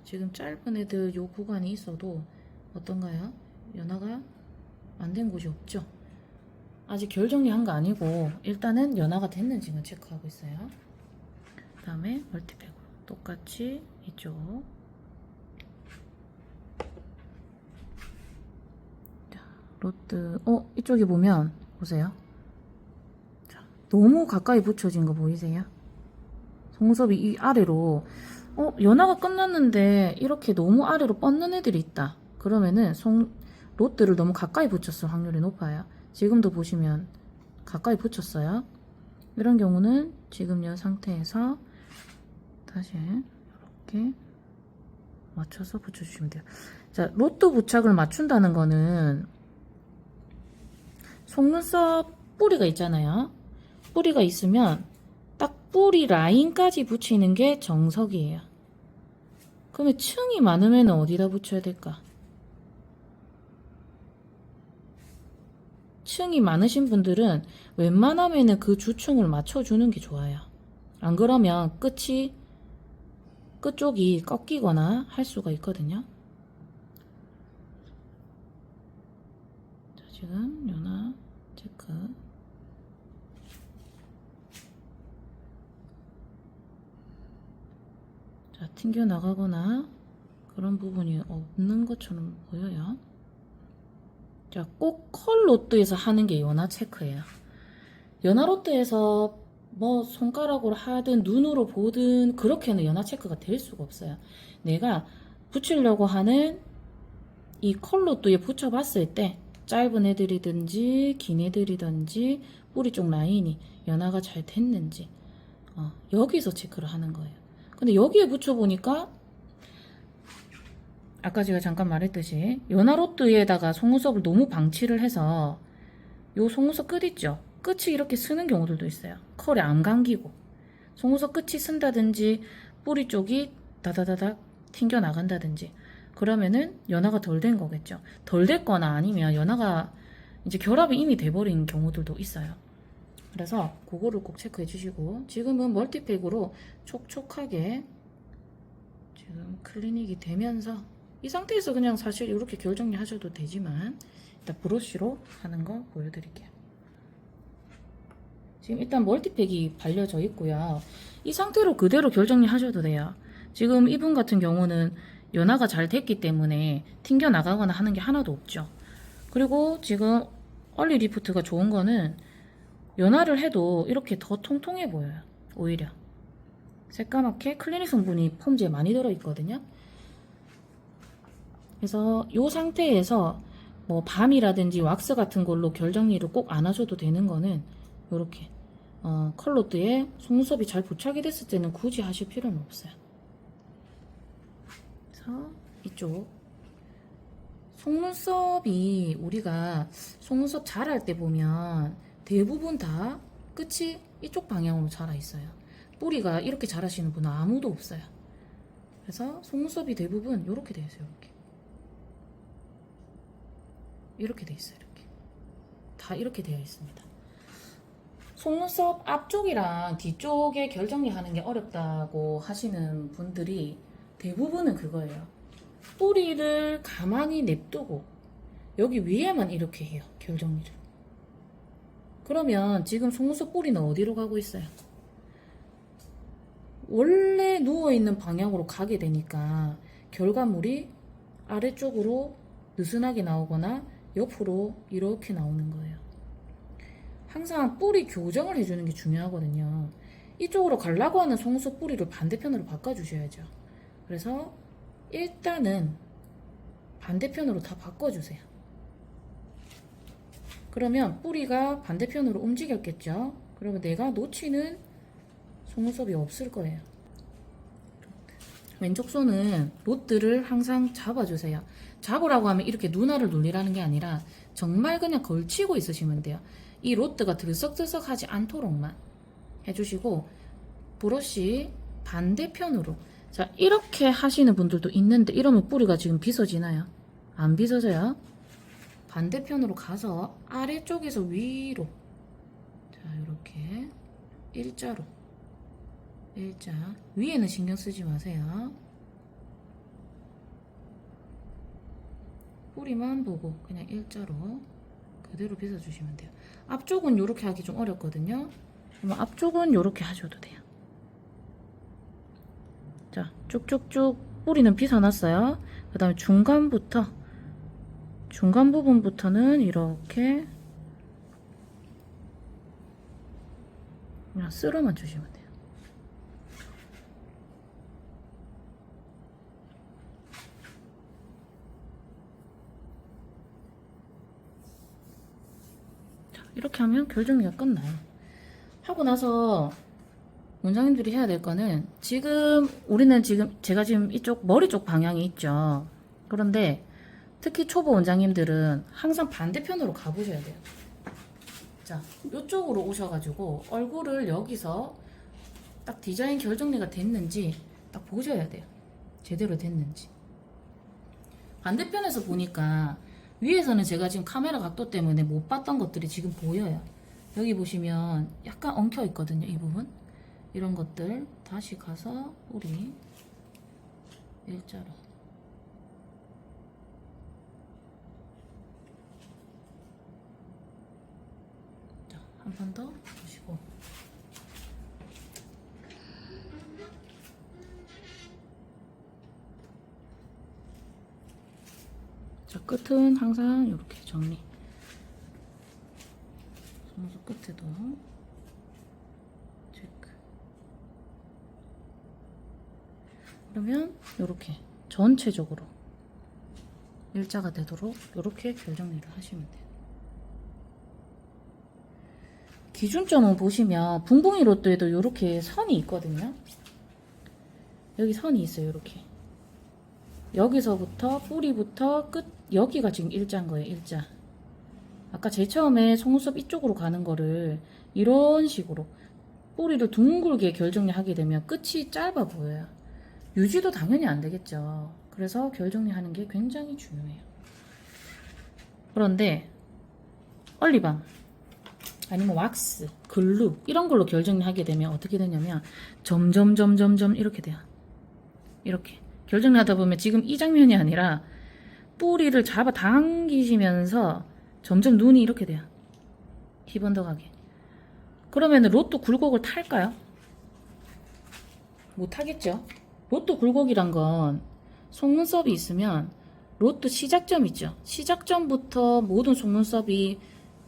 지금 짧은 애들 요 구간이 있어도 어떤가요? 연화가 안 된 곳이 없죠? 아직 결 정리한 거 아니고 일단은 연화가 됐는지만 체크하고 있어요. 그 다음에 멀티팩으로 똑같이 이쪽 자, 로트 이쪽에 보면 보세요. 자, 너무 가까이 붙여진 거 보이세요? 속눈썹이 이 아래로 연화가 끝났는데 이렇게 너무 아래로 뻗는 애들이 있다. 그러면은 로트를 너무 가까이 붙였을 확률이 높아요. 지금도 보시면 가까이 붙였어요. 이런 경우는 지금 이 상태에서 다시 이렇게 맞춰서 붙여주시면 돼요. 자, 로트 부착을 맞춘다는 거는 속눈썹 뿌리가 있잖아요. 뿌리가 있으면 딱 뿌리 라인까지 붙이는 게 정석이에요. 그러면 층이 많으면 어디다 붙여야 될까? 층이 많으신 분들은 웬만하면 그 주층을 맞춰주는 게 좋아요. 안 그러면 끝쪽이 꺾이거나 할 수가 있거든요. 자, 지금 연화 체크. 자, 튕겨 나가거나 그런 부분이 없는 것처럼 보여요. 자, 꼭 컬 로또에서 하는 게 연화 체크예요. 연화 로또에서 뭐 손가락으로 하든 눈으로 보든 그렇게는 연화 체크가 될 수가 없어요. 내가 붙이려고 하는 이 컬 로또에 붙여봤을 때 짧은 애들이든지 긴 애들이든지 뿌리 쪽 라인이 연화가 잘 됐는지 여기서 체크를 하는 거예요. 근데 여기에 붙여보니까 아까 제가 잠깐 말했듯이 연화로트에다가 속눈썹을 너무 방치를 해서 요 속눈썹 끝 있죠? 끝이 이렇게 쓰는 경우들도 있어요. 컬에 안 감기고 속눈썹 끝이 쓴다든지 뿌리 쪽이 다다다닥 튕겨 나간다든지 그러면은 연화가 덜 된 거겠죠. 덜 됐거나 아니면 연화가 이제 결합이 이미 돼버린 경우들도 있어요. 그래서 그거를 꼭 체크해 주시고 지금은 멀티팩으로 촉촉하게 지금 클리닉이 되면서 이 상태에서 그냥 사실 이렇게 결 정리 하셔도 되지만 일단 브러쉬로 하는 거 보여드릴게요. 지금 일단 멀티팩이 발려져 있고요. 이 상태로 그대로 결 정리 하셔도 돼요. 지금 이분 같은 경우는 연화가 잘 됐기 때문에 튕겨 나가거나 하는 게 하나도 없죠. 그리고 지금 얼리 리프트가 좋은 거는 연화를 해도 이렇게 더 통통해 보여요. 오히려 새까맣게 클리닉 성분이 폼지에 많이 들어있거든요. 그래서 이 상태에서 뭐 밤이라든지 왁스 같은 걸로 결 정리를 꼭 안 하셔도 되는 거는 이렇게 컬러드에 속눈썹이 잘 부착이 됐을 때는 굳이 하실 필요는 없어요. 그래서 이쪽 속눈썹이 우리가 속눈썹 자랄 때 보면 대부분 다 끝이 이쪽 방향으로 자라 있어요. 뿌리가 이렇게 자라시는 분은 아무도 없어요. 그래서 속눈썹이 대부분 이렇게 되어 있어요. 이렇게 되어 있어요. 이렇게 다 이렇게 되어 있습니다. 속눈썹 앞쪽이랑 뒤쪽에 결 정리하는 게 어렵다고 하시는 분들이 대부분은 그거예요. 뿌리를 가만히 냅두고 여기 위에만 이렇게 해요. 결 정리를. 그러면 지금 속눈썹 뿌리는 어디로 가고 있어요? 원래 누워있는 방향으로 가게 되니까 결과물이 아래쪽으로 느슨하게 나오거나 옆으로 이렇게 나오는 거예요. 항상 뿌리 교정을 해주는 게 중요하거든요. 이쪽으로 가려고 하는 속눈썹 뿌리를 반대편으로 바꿔주셔야죠. 그래서 일단은 반대편으로 다 바꿔주세요. 그러면 뿌리가 반대편으로 움직였겠죠. 그러면 내가 놓치는 속눈썹이 없을 거예요. 왼쪽 손은 롯들을 항상 잡아주세요. 잡으라고 하면 이렇게 누나를 눌리라는 게 아니라 정말 그냥 걸치고 있으시면 돼요. 이 롯드가 들썩들썩하지 않도록만 해주시고 브러쉬 반대편으로. 자, 이렇게 하시는 분들도 있는데 이러면 뿌리가 지금 빗어지나요? 안 빗어져요. 반대편으로 가서 아래쪽에서 위로, 자, 이렇게 일자로, 일자. 위에는 신경 쓰지 마세요. 뿌리만 보고 그냥 일자로 그대로 빗어주시면 돼요. 앞쪽은 이렇게 하기 좀 어렵거든요. 그러면 앞쪽은 이렇게 하셔도 돼요. 자, 쭉쭉쭉 뿌리는 빗어놨어요. 그 다음에 중간 부분부터는 이렇게 그냥 쓸어만 주시면 돼요. 자, 이렇게 하면 결 정리가 끝나요. 하고 나서 원장님들이 해야 될 거는 우리는 제가 지금 이쪽 머리 쪽 방향이 있죠. 그런데 특히 초보 원장님들은 항상 반대편으로 가보셔야 돼요. 자, 이쪽으로 오셔가지고 얼굴을 여기서 딱 디자인 결 정리가 됐는지 딱 보셔야 돼요. 제대로 됐는지. 반대편에서 보니까 위에서는 제가 지금 카메라 각도 때문에 못 봤던 것들이 지금 보여요. 여기 보시면 약간 엉켜 있거든요. 이 부분. 이런 것들 다시 가서 우리 일자로. 자, 한 번 더 보시고. 자, 끝은 항상 이렇게 정리. 속눈썹 끝에도 체크. 그러면 이렇게 전체적으로 일자가 되도록 이렇게 결 정리를 하시면 돼요. 기준점은 보시면 붕붕이 롯데에도 이렇게 선이 있거든요. 여기 선이 있어요. 이렇게 여기서부터 뿌리부터 끝, 여기가 지금 일자인 거예요. 일자. 아까 제일 처음에 속눈썹 이쪽으로 가는 거를 이런 식으로 뿌리를 둥글게 결 정리하게 되면 끝이 짧아 보여요. 유지도 당연히 안 되겠죠. 그래서 결 정리하는 게 굉장히 중요해요. 그런데 얼리밤 아니면 왁스, 글루 이런 걸로 결 정리하게 되면 어떻게 되냐면 점점 이렇게 돼요. 이렇게 결 정리하다 보면 지금 이 장면이 아니라 뿌리를 잡아 당기시면서 점점 눈이 이렇게 돼요. 희번덕하게. 그러면 로또 굴곡을 탈까요? 못 하겠죠. 로또 굴곡이란 건 속눈썹이 있으면 로트 시작점 있죠. 시작점부터 모든 속눈썹이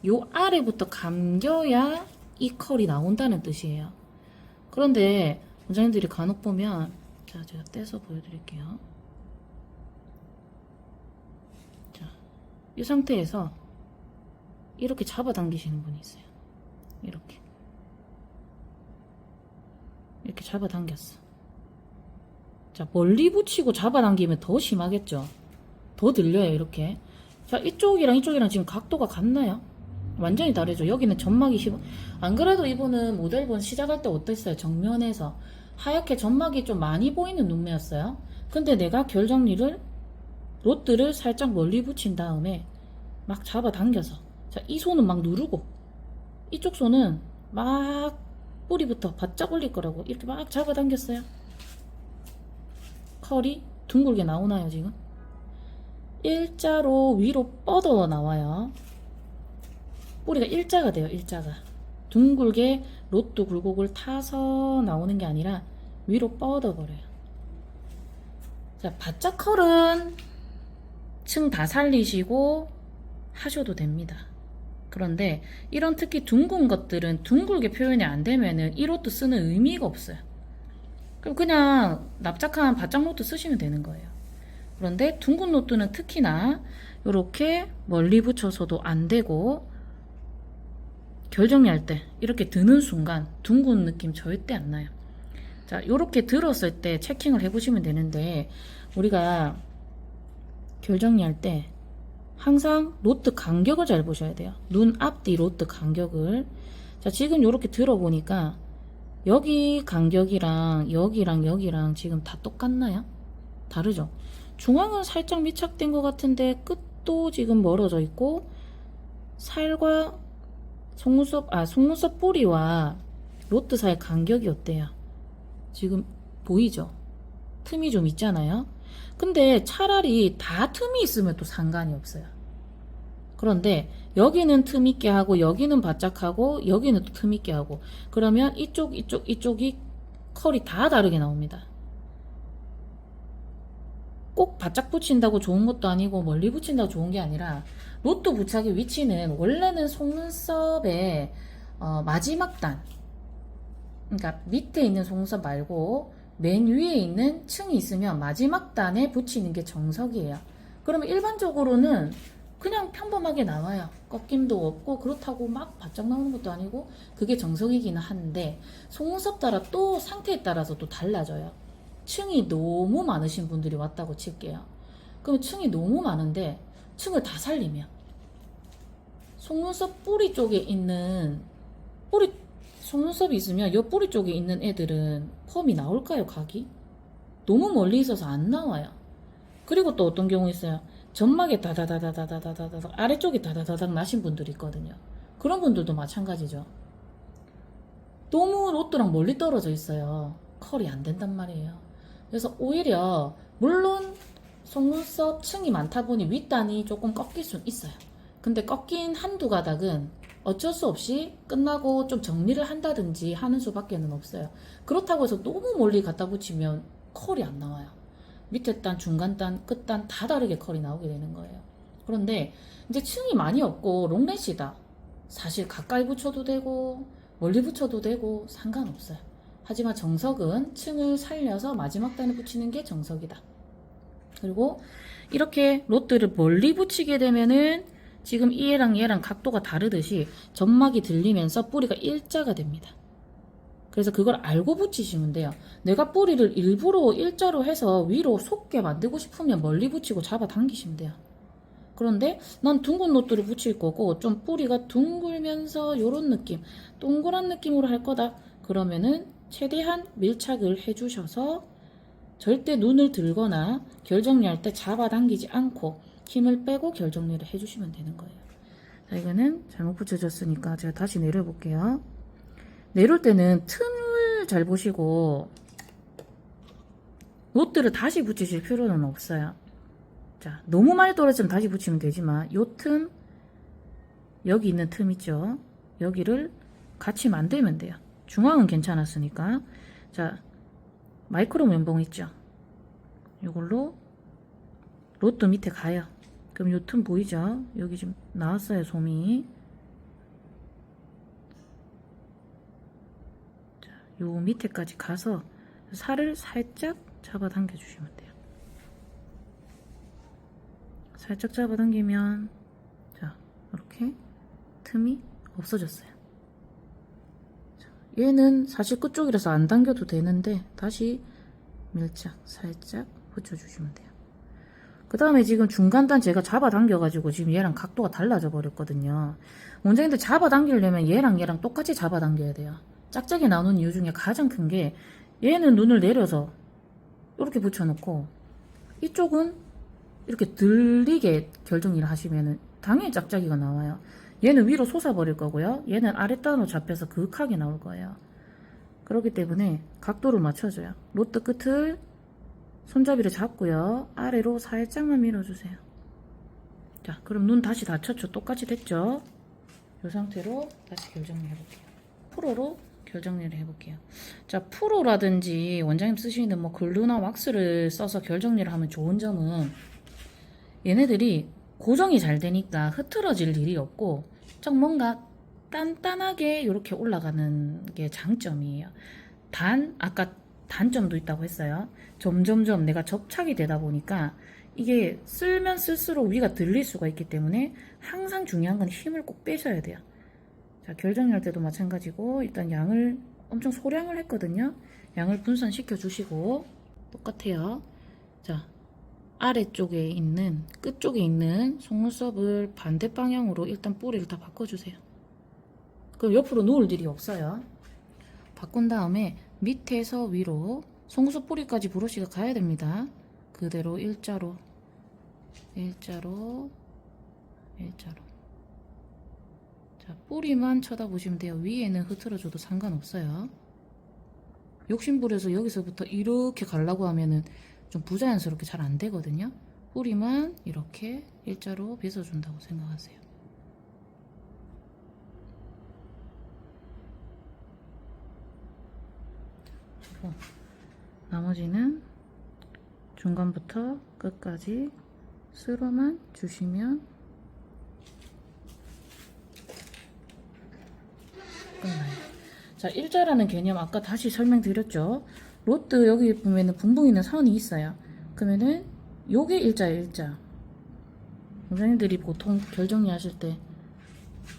요 아래부터 감겨야 이 컬이 나온다는 뜻이에요. 그런데 원장님들이 간혹 보면, 자, 제가 떼서 보여드릴게요. 자, 이 상태에서 이렇게 잡아당기시는 분이 있어요. 이렇게 잡아당겼어. 자, 멀리 붙이고 잡아당기면 더 심하겠죠. 더 들려요, 이렇게. 자, 이쪽이랑 지금 각도가 같나요? 완전히 다르죠. 여기는 점막이 안 그래도 이분은 모델분 시작할 때 어땠어요? 정면에서 하얗게 점막이 좀 많이 보이는 눈매였어요. 근데 내가 결 정리를 로트를 살짝 멀리 붙인 다음에 막 잡아당겨서, 자, 이 손은 막 누르고 이쪽 손은 막 뿌리부터 바짝 올릴 거라고 이렇게 막 잡아당겼어요. 컬이 둥글게 나오나요, 지금? 일자로 위로 뻗어 나와요. 뿌리가 일자가 돼요, 일자가. 둥글게 로또 굴곡을 타서 나오는 게 아니라 위로 뻗어버려요. 자, 바짝 컬은 층 다 살리시고 하셔도 됩니다. 그런데 이런 특히 둥근 것들은 둥글게 표현이 안 되면은 이 로또 쓰는 의미가 없어요. 그럼 그냥 납작한 바짝 로또 쓰시면 되는 거예요. 그런데 둥근 로또는 특히나 이렇게 멀리 붙여서도 안 되고, 결 정리할 때 이렇게 드는 순간 둥근 느낌 절대 안 나요. 자, 이렇게 들었을 때 체킹을 해보시면 되는데, 우리가 결 정리할 때 항상 로트 간격을 잘 보셔야 돼요. 눈 앞뒤 로트 간격을. 자, 지금 이렇게 들어보니까 여기 간격이랑 여기랑 지금 다 똑같나요? 다르죠? 중앙은 살짝 밀착된 것 같은데 끝도 지금 멀어져 있고, 살과 속눈썹 뿌리와 로트 사이 간격이 어때요? 지금 보이죠? 틈이 좀 있잖아요. 근데 차라리 다 틈이 있으면 또 상관이 없어요. 그런데 여기는 틈 있게 하고 여기는 바짝하고 여기는 또 틈 있게 하고, 그러면 이쪽이 컬이 다 다르게 나옵니다. 꼭 바짝 붙인다고 좋은 것도 아니고 멀리 붙인다고 좋은 게 아니라, 로또 부착의 위치는 원래는 속눈썹의 마지막 단, 그러니까 밑에 있는 속눈썹 말고 맨 위에 있는 층이 있으면 마지막 단에 붙이는 게 정석이에요. 그러면 일반적으로는 그냥 평범하게 나와요. 꺾임도 없고 그렇다고 막 바짝 나오는 것도 아니고, 그게 정석이기는 한데 속눈썹 따라 또 상태에 따라서 또 달라져요. 층이 너무 많으신 분들이 왔다고 칠게요. 그럼 층이 너무 많은데 층을 다 살리면 속눈썹 뿌리 쪽에 있는 속눈썹이 있으면 이 뿌리 쪽에 있는 애들은 펌이 나올까요, 각이? 너무 멀리 있어서 안 나와요. 그리고 또 어떤 경우 있어요. 점막에 다다다다다다다다 아래쪽에 다다다닥 나신 분들이 있거든요. 그런 분들도 마찬가지죠. 너무 로또랑 멀리 떨어져 있어요. 컬이 안 된단 말이에요. 그래서 오히려 물론 속눈썹 층이 많다 보니 윗단이 조금 꺾일 수는 있어요. 근데 꺾인 한두 가닥은 어쩔 수 없이 끝나고 좀 정리를 한다든지 하는 수밖에는 없어요. 그렇다고 해서 너무 멀리 갖다 붙이면 컬이 안 나와요. 밑에 단, 중간 단, 끝 단 다 다르게 컬이 나오게 되는 거예요. 그런데 이제 층이 많이 없고 롱래시다. 사실 가까이 붙여도 되고 멀리 붙여도 되고 상관없어요. 하지만 정석은 층을 살려서 마지막 단에 붙이는 게 정석이다. 그리고 이렇게 로트를 멀리 붙이게 되면은 지금 얘랑 각도가 다르듯이 점막이 들리면서 뿌리가 일자가 됩니다. 그래서 그걸 알고 붙이시면 돼요. 내가 뿌리를 일부러 일자로 해서 위로 솟게 만들고 싶으면 멀리 붙이고 잡아당기시면 돼요. 그런데 난 둥근 로트를 붙일 거고 좀 뿌리가 둥글면서 요런 느낌, 동그란 느낌으로 할 거다. 그러면은 최대한 밀착을 해주셔서 절대 눈을 들거나 결 정리할 때 잡아당기지 않고 힘을 빼고 결 정리를 해주시면 되는 거예요. 자, 이거는 잘못 붙여졌으니까 제가 다시 내려볼게요. 내려올 때는 틈을 잘 보시고 로트를 다시 붙이실 필요는 없어요. 자, 너무 많이 떨어지면 다시 붙이면 되지만 요 틈, 여기 있는 틈 있죠? 여기를 같이 만들면 돼요. 중앙은 괜찮았으니까. 자, 마이크로 면봉 있죠? 이걸로 로또 밑에 가요. 그럼 요 틈 보이죠? 여기 지금 나왔어요, 솜이. 자, 요 밑에까지 가서 살을 살짝 잡아당겨 주시면 돼요. 살짝 잡아당기면 자, 이렇게 틈이 없어졌어요. 자, 얘는 사실 끝쪽이라서 안 당겨도 되는데 다시 밀착 살짝 붙여주시면 돼요. 그 다음에 지금 중간단 제가 잡아당겨가지고 지금 얘랑 각도가 달라져 버렸거든요. 원장님들 잡아당기려면 얘랑 똑같이 잡아당겨야 돼요. 짝짝이 나오는 이유 중에 가장 큰 게 얘는 눈을 내려서 이렇게 붙여놓고 이쪽은 이렇게 들리게 결정일을 하시면은 당연히 짝짝이가 나와요. 얘는 위로 솟아버릴 거고요. 얘는 아랫단으로 잡혀서 그윽하게 나올 거예요. 그렇기 때문에 각도를 맞춰줘요. 로트 끝을 손잡이를 잡고요. 아래로 살짝만 밀어주세요. 자, 그럼 눈 다시 닫혔죠? 똑같이 됐죠? 이 상태로 다시 결정리 해볼게요. 프로로 결정리를 해볼게요. 자, 프로라든지 원장님 쓰시는 뭐 글루나 왁스를 써서 결정리를 하면 좋은 점은 얘네들이 고정이 잘 되니까 흐트러질 일이 없고 좀 뭔가 단단하게 이렇게 올라가는 게 장점이에요. 아까 단점도 있다고 했어요. 점점점 내가 접착이 되다 보니까 이게 쓸면 쓸수록 위가 들릴 수가 있기 때문에 항상 중요한 건 힘을 꼭 빼셔야 돼요. 자, 결정할 때도 마찬가지고 일단 양을 엄청 소량을 했거든요. 양을 분산시켜 주시고 똑같아요. 자, 아래쪽에 있는 끝쪽에 있는 속눈썹을 반대 방향으로 일단 뿌리를 다 바꿔주세요. 그럼 옆으로 누울 일이 없어요. 바꾼 다음에 밑에서 위로 속눈썹 뿌리까지 브러쉬가 가야 됩니다. 그대로 일자로 자, 뿌리만 쳐다보시면 돼요. 위에는 흐트러져도 상관없어요. 욕심부려서 여기서부터 이렇게 가려고 하면은 좀 부자연스럽게 잘 안 되거든요. 뿌리만 이렇게 일자로 빗어준다고 생각하세요. 나머지는 중간부터 끝까지 쓸어만 주시면 끝나요. 자, 일자라는 개념 아까 다시 설명드렸죠. 로트 여기 보면은 붕붕 있는 선이 있어요. 그러면은 요게 일자예요, 일자. 원장님들이 보통 결정리 하실 때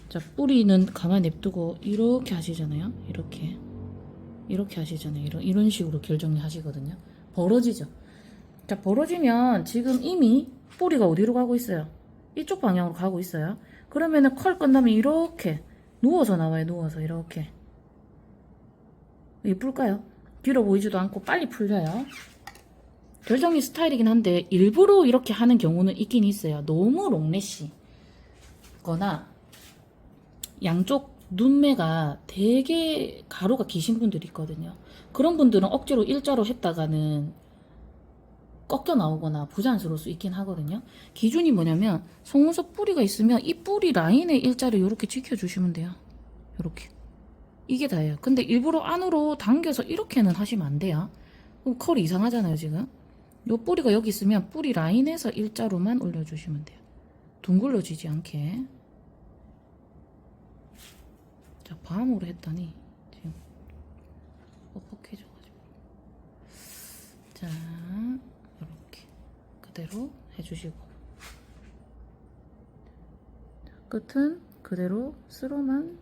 자, 뿌리는 가만히 냅두고 이렇게 하시잖아요. 이렇게 하시잖아요. 이런 식으로 결정리 하시거든요. 벌어지죠. 자, 벌어지면 지금 이미 뿌리가 어디로 가고 있어요? 이쪽 방향으로 가고 있어요. 그러면은 컬 끝나면 이렇게 누워서 나와요. 누워서 이렇게. 예쁠까요? 길어 보이지도 않고 빨리 풀려요. 결정리 스타일이긴 한데 일부러 이렇게 하는 경우는 있긴 있어요. 너무 롱래시 거나 양쪽 눈매가 되게 가루가 기신 분들이 있거든요. 그런 분들은 억지로 일자로 했다가는 꺾여 나오거나 부자연스러울 수 있긴 하거든요. 기준이 뭐냐면 속눈썹 뿌리가 있으면 이 뿌리 라인의 일자를 이렇게 지켜주시면 돼요. 이렇게. 이게 다예요. 근데 일부러 안으로 당겨서 이렇게는 하시면 안 돼요. 그럼 컬이 이상하잖아요, 지금. 요 뿌리가 여기 있으면 뿌리 라인에서 일자로만 올려주시면 돼요. 둥글러지지 않게. 자, 밤으로 했더니 지금 뻑뻑해져가지고. 자, 이렇게 그대로 해주시고 끝은 그대로 쓸어만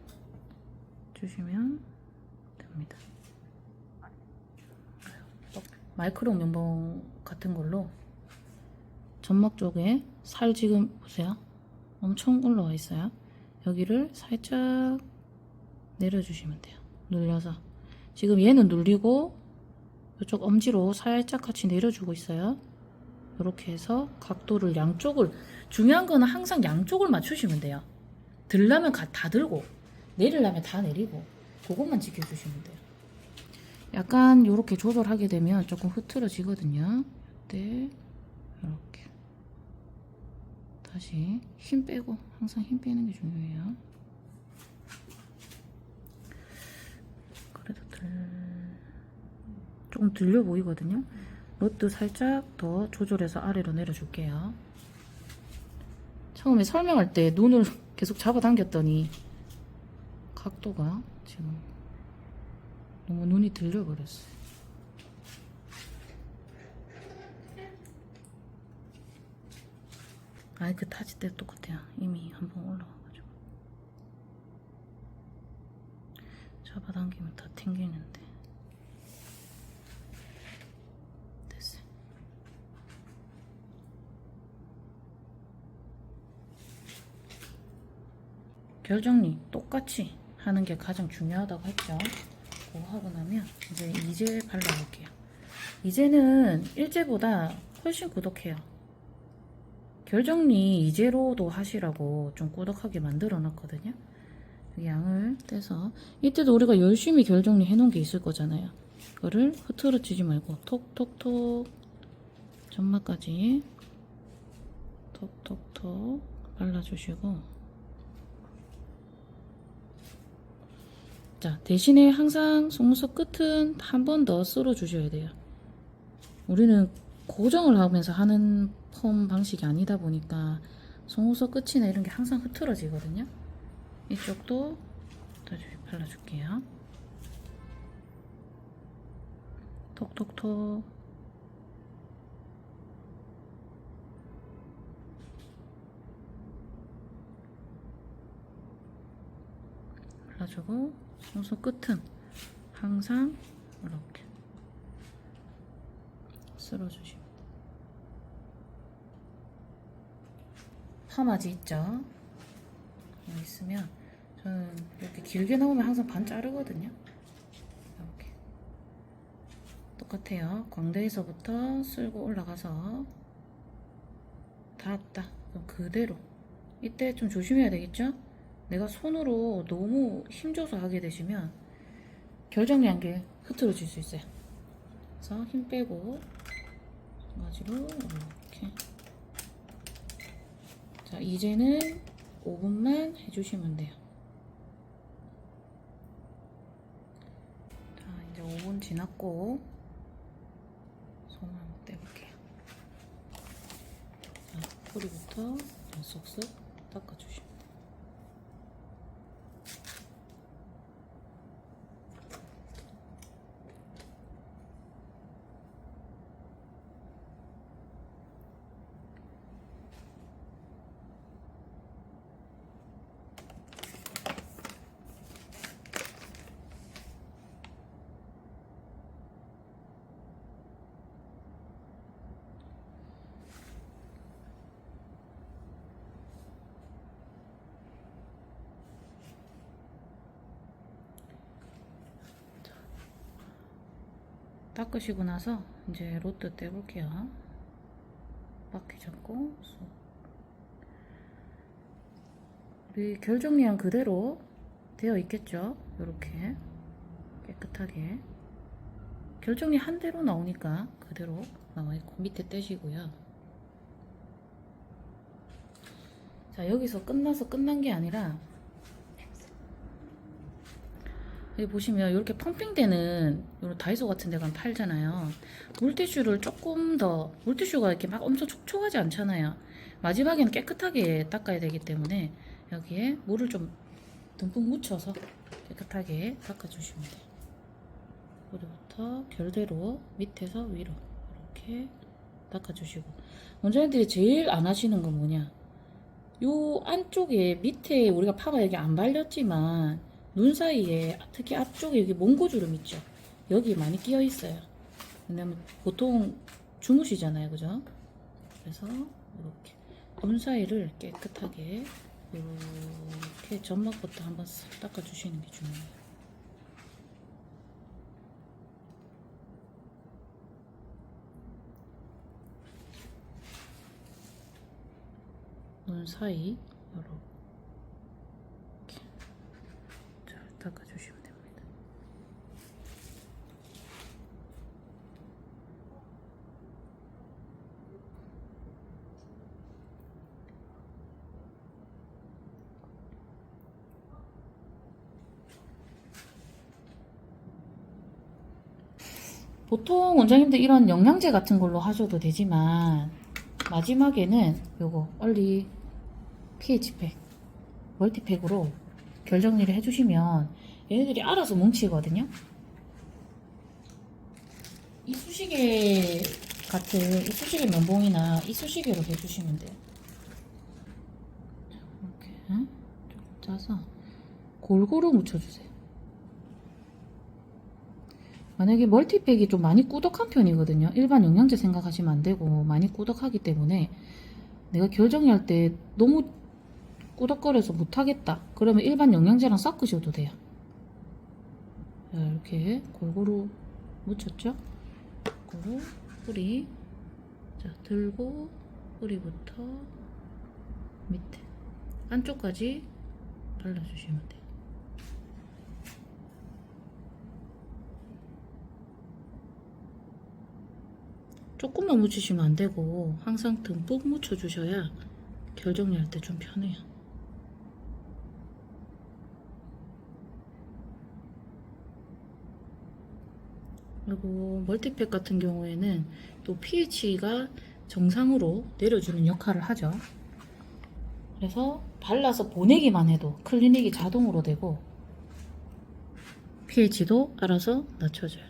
주시면 됩니다. 마이크로 면봉 같은 걸로 점막 쪽에 살 지금 보세요. 엄청 올라와 있어요. 여기를 살짝 내려주시면 돼요. 눌려서. 지금 얘는 눌리고 이쪽 엄지로 살짝 같이 내려주고 있어요. 이렇게 해서 각도를 양쪽을, 중요한 거는 항상 양쪽을 맞추시면 돼요. 들려면 다 들고 내리려면 다 내리고 그것만 지켜주시면 돼요. 약간 이렇게 조절하게 되면 조금 흐트러지거든요. 이때 이렇게 다시 힘 빼고, 항상 힘 빼는 게 중요해요. 그래도 조금 들려 보이거든요. 로트 살짝 더 조절해서 아래로 내려줄게요. 처음에 설명할 때 눈을 계속 잡아당겼더니 각도가 지금 너무 눈이 들려버렸어요. 아이 그 타지 때 똑같아요. 이미 한번 올라와가지고 잡아당기면 다 튕기는데 됐어요. 결정리 똑같이 하는 게 가장 중요하다고 했죠. 그거 하고 나면 이제 이제 발라볼게요. 이제는 일제보다 훨씬 꾸덕해요. 결정리 이제로도 하시라고 좀 꾸덕하게 만들어 놨거든요. 양을 떼서 이때도 우리가 열심히 결정리 해놓은 게 있을 거잖아요. 이거를 흐트러지지 말고 톡톡톡 점막까지 톡톡톡 발라주시고, 자 대신에 항상 속눈썹 끝은 한 번 더 쓸어 주셔야 돼요. 우리는 고정을 하면서 하는 펌 방식이 아니다 보니까 속눈썹 끝이나 이런 게 항상 흐트러지거든요. 이쪽도 발라줄게요. 톡톡톡 발라주고, 속눈썹 끝은 항상 이렇게 쓸어주시면 돼요. 파마지 있죠? 여기 있으면 저는 이렇게 길게 나오면 항상 반 자르거든요. 이렇게 똑같아요. 광대에서부터 쓸고 올라가서 닿았다. 그럼 그대로. 이때 좀 조심해야 되겠죠? 내가 손으로 너무 힘줘서 하게 되시면 결정리한 게 흐트러질 수 있어요. 그래서 힘 빼고 마찬가지로 이렇게. 자 이제는 5분만 해주시면 돼요. 자 이제 5분 지났고 손 한번 떼볼게요. 자 뿌리부터 쏙쏙 닦아주시면 돼요. 닦으시고 나서 이제 로트 떼볼게요. 바퀴 잡고 쏙. 우리 결정리한 그대로 되어 있겠죠? 이렇게 깨끗하게 결정리 한 대로 나오니까 그대로 나와 있고, 밑에 떼시고요. 자 여기서 끝나서 끝난 게 아니라 여기 보시면 이렇게 펌핑되는 이런 다이소 같은 데 가면 팔잖아요. 물티슈를 조금 더, 물티슈가 이렇게 막 엄청 촉촉하지 않잖아요. 마지막에는 깨끗하게 닦아야 되기 때문에 여기에 물을 좀 듬뿍 묻혀서 깨끗하게 닦아주시면 돼요. 머리부터 결대로 밑에서 위로 이렇게 닦아주시고, 원장님들이 제일 안 하시는 건 뭐냐, 요 안쪽에 밑에 우리가 파마 여기 안 발렸지만 눈 사이에 특히 앞쪽에 여기 몽고주름 있죠. 여기 많이 끼어 있어요. 왜냐면 보통 주무시잖아요, 그죠? 그래서 이렇게 눈 사이를 깨끗하게 이렇게 점막부터 한번 싹 닦아주시는 게 중요해요. 눈 사이 이렇게 잘 닦아주시면 됩니다. 보통 원장님들 이런 영양제 같은 걸로 하셔도 되지만 마지막에는 요거 얼리 pH팩 멀티팩으로 결 정리를 해주시면 얘네들이 알아서 뭉치거든요. 이쑤시개 같은 이쑤시개 면봉이나 이쑤시개로 해주시면 돼요. 이렇게 조금 짜서 골고루 묻혀주세요. 만약에 멀티팩이 좀 많이 꾸덕한 편이거든요. 일반 영양제 생각하시면 안 되고 많이 꾸덕하기 때문에 내가 결 정리할 때 너무 꾸덕거려서 못하겠다 그러면 일반 영양제랑 섞으셔도 돼요. 자, 이렇게 골고루 묻혔죠? 골고루 뿌리, 자 들고 뿌리부터 밑에 안쪽까지 발라주시면 돼요. 조금만 묻히시면 안 되고 항상 듬뿍 묻혀주셔야 결 정리할 때 좀 편해요. 그리고 멀티팩 같은 경우에는 또 pH가 정상으로 내려주는 역할을 하죠. 그래서 발라서 보내기만 해도 클리닉이 자동으로 되고 pH도 알아서 낮춰져요.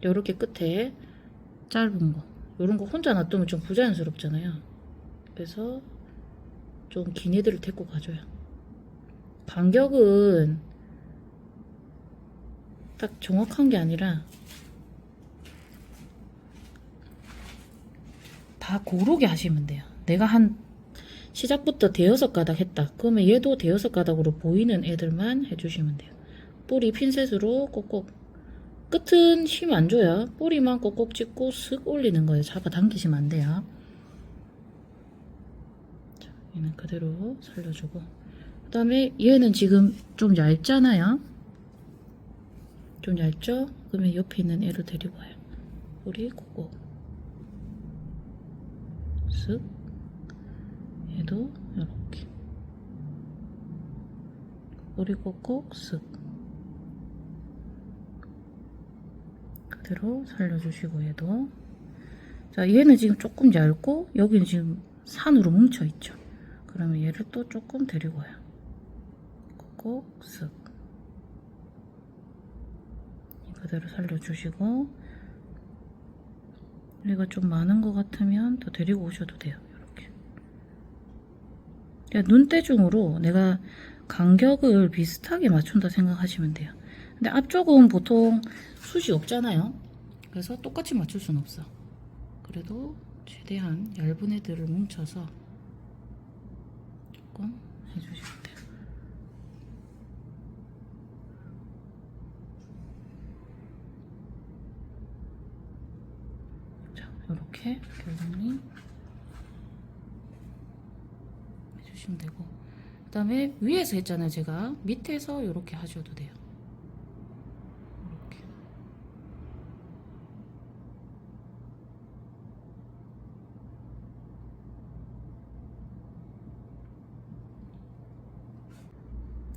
이렇게 끝에 짧은 거 이런 거 혼자 놔두면 좀 부자연스럽잖아요. 그래서 좀 긴 애들을 데리고 가줘요. 간격은 딱 정확한 게 아니라 다 고르게 하시면 돼요. 내가 한 시작부터 대여섯 가닥 했다. 그러면 얘도 대여섯 가닥으로 보이는 애들만 해주시면 돼요. 뿌리 핀셋으로 꼭꼭 끝은 힘 안 줘요. 뿌리만 꼭꼭 찍고 슥 올리는 거예요. 잡아당기시면 안 돼요. 자, 얘는 그대로 살려주고 그 다음에 얘는 지금 좀 얇잖아요. 좀 얇죠? 그러면 옆에 있는 애를 데리고 와요. 뿌리 꼭꼭 쓱 얘도 이렇게 뿌리 꼭꼭 쓱 그대로 살려주시고 얘도 자 얘는 지금 조금 얇고 여기는 지금 산으로 뭉쳐있죠. 그러면 얘를 또 조금 데리고 와요. 꼭꼭 쓱 그대로 살려주시고 얘가 좀 많은 것 같으면 더 데리고 오셔도 돼요. 이렇게 그냥 눈대중으로 내가 간격을 비슷하게 맞춘다 생각하시면 돼요. 근데 앞쪽은 보통 숱이 없잖아요. 그래서 똑같이 맞출 순 없어. 그래도 최대한 얇은 애들을 뭉쳐서 조금 해주시면 돼요. 자, 이렇게 결정리 해주시면 되고 그 다음에 위에서 했잖아요. 제가 밑에서 이렇게 하셔도 돼요. 이렇게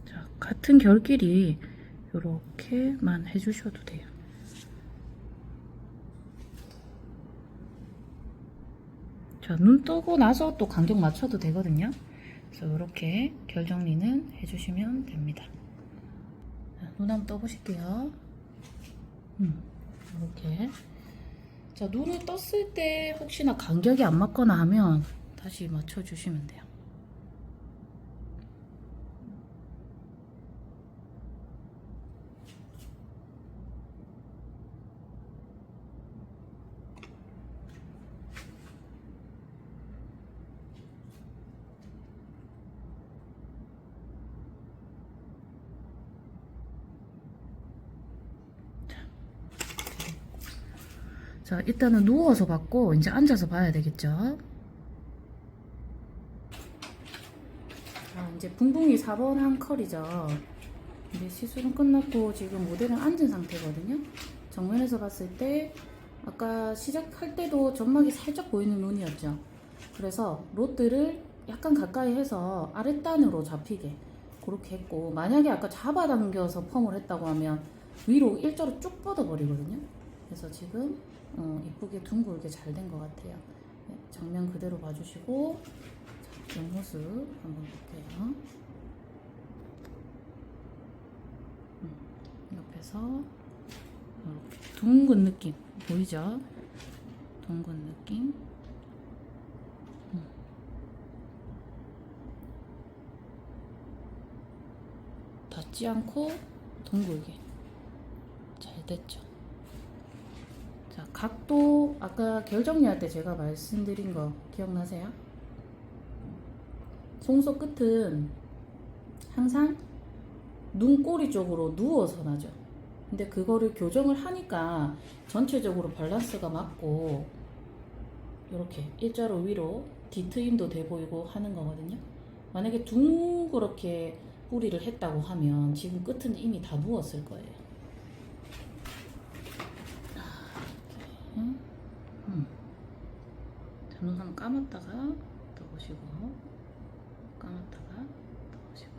자 같은 결끼리 이렇게만 해주셔도 돼요. 자, 눈 뜨고 나서 또 간격 맞춰도 되거든요. 그래서 이렇게 결 정리는 해주시면 됩니다. 자, 눈 한번 떠보실게요. 이렇게. 자, 눈을 떴을 때 혹시나 간격이 안 맞거나 하면 다시 맞춰주시면 돼요. 자, 일단은 누워서 받고 이제 앉아서 봐야 되겠죠. 자, 이제 붕붕이 4번 한 컬이죠. 이제 시술은 끝났고 지금 모델은 앉은 상태거든요. 정면에서 봤을 때 아까 시작할 때도 점막이 살짝 보이는 눈이었죠. 그래서 롯들을 약간 가까이 해서 아랫단으로 잡히게 그렇게 했고, 만약에 아까 잡아당겨서 펌을 했다고 하면 위로 일자로 쭉 뻗어 버리거든요. 그래서 지금 이쁘게 둥글게 잘 된 것 같아요. 네, 정면 그대로 봐주시고 자, 옆모습 한번 볼게요. 옆에서 이렇게 둥근 느낌 보이죠? 둥근 느낌. 닿지 않고 둥글게 잘 됐죠. 자, 각도 아까 결 정리할 때 제가 말씀드린 거 기억나세요? 송소 끝은 항상 눈꼬리 쪽으로 누워서 나죠. 근데 그거를 교정을 하니까 전체적으로 밸런스가 맞고 이렇게 일자로 위로 뒤트임도 돼 보이고 하는 거거든요. 만약에 둥그렇게 뿌리를 했다고 하면 지금 끝은 이미 다 누웠을 거예요. 자, 눈 한번 감았다가 떠보시고 감았다가 떠보시고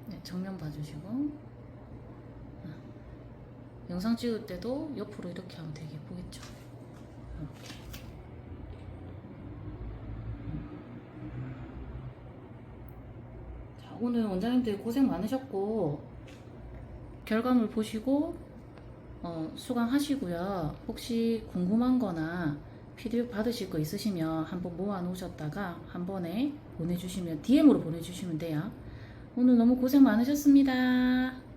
네, 정면 봐주시고 영상 찍을 때도 옆으로 이렇게 하면 되게 예쁘겠죠. 이렇게. 자, 오늘 원장님들 고생 많으셨고 결과물 보시고 수강하시고요. 혹시 궁금한 거나 피드백 받으실 거 있으시면 한번 모아 놓으셨다가 한 번에 보내주시면 DM으로 보내주시면 돼요. 오늘 너무 고생 많으셨습니다.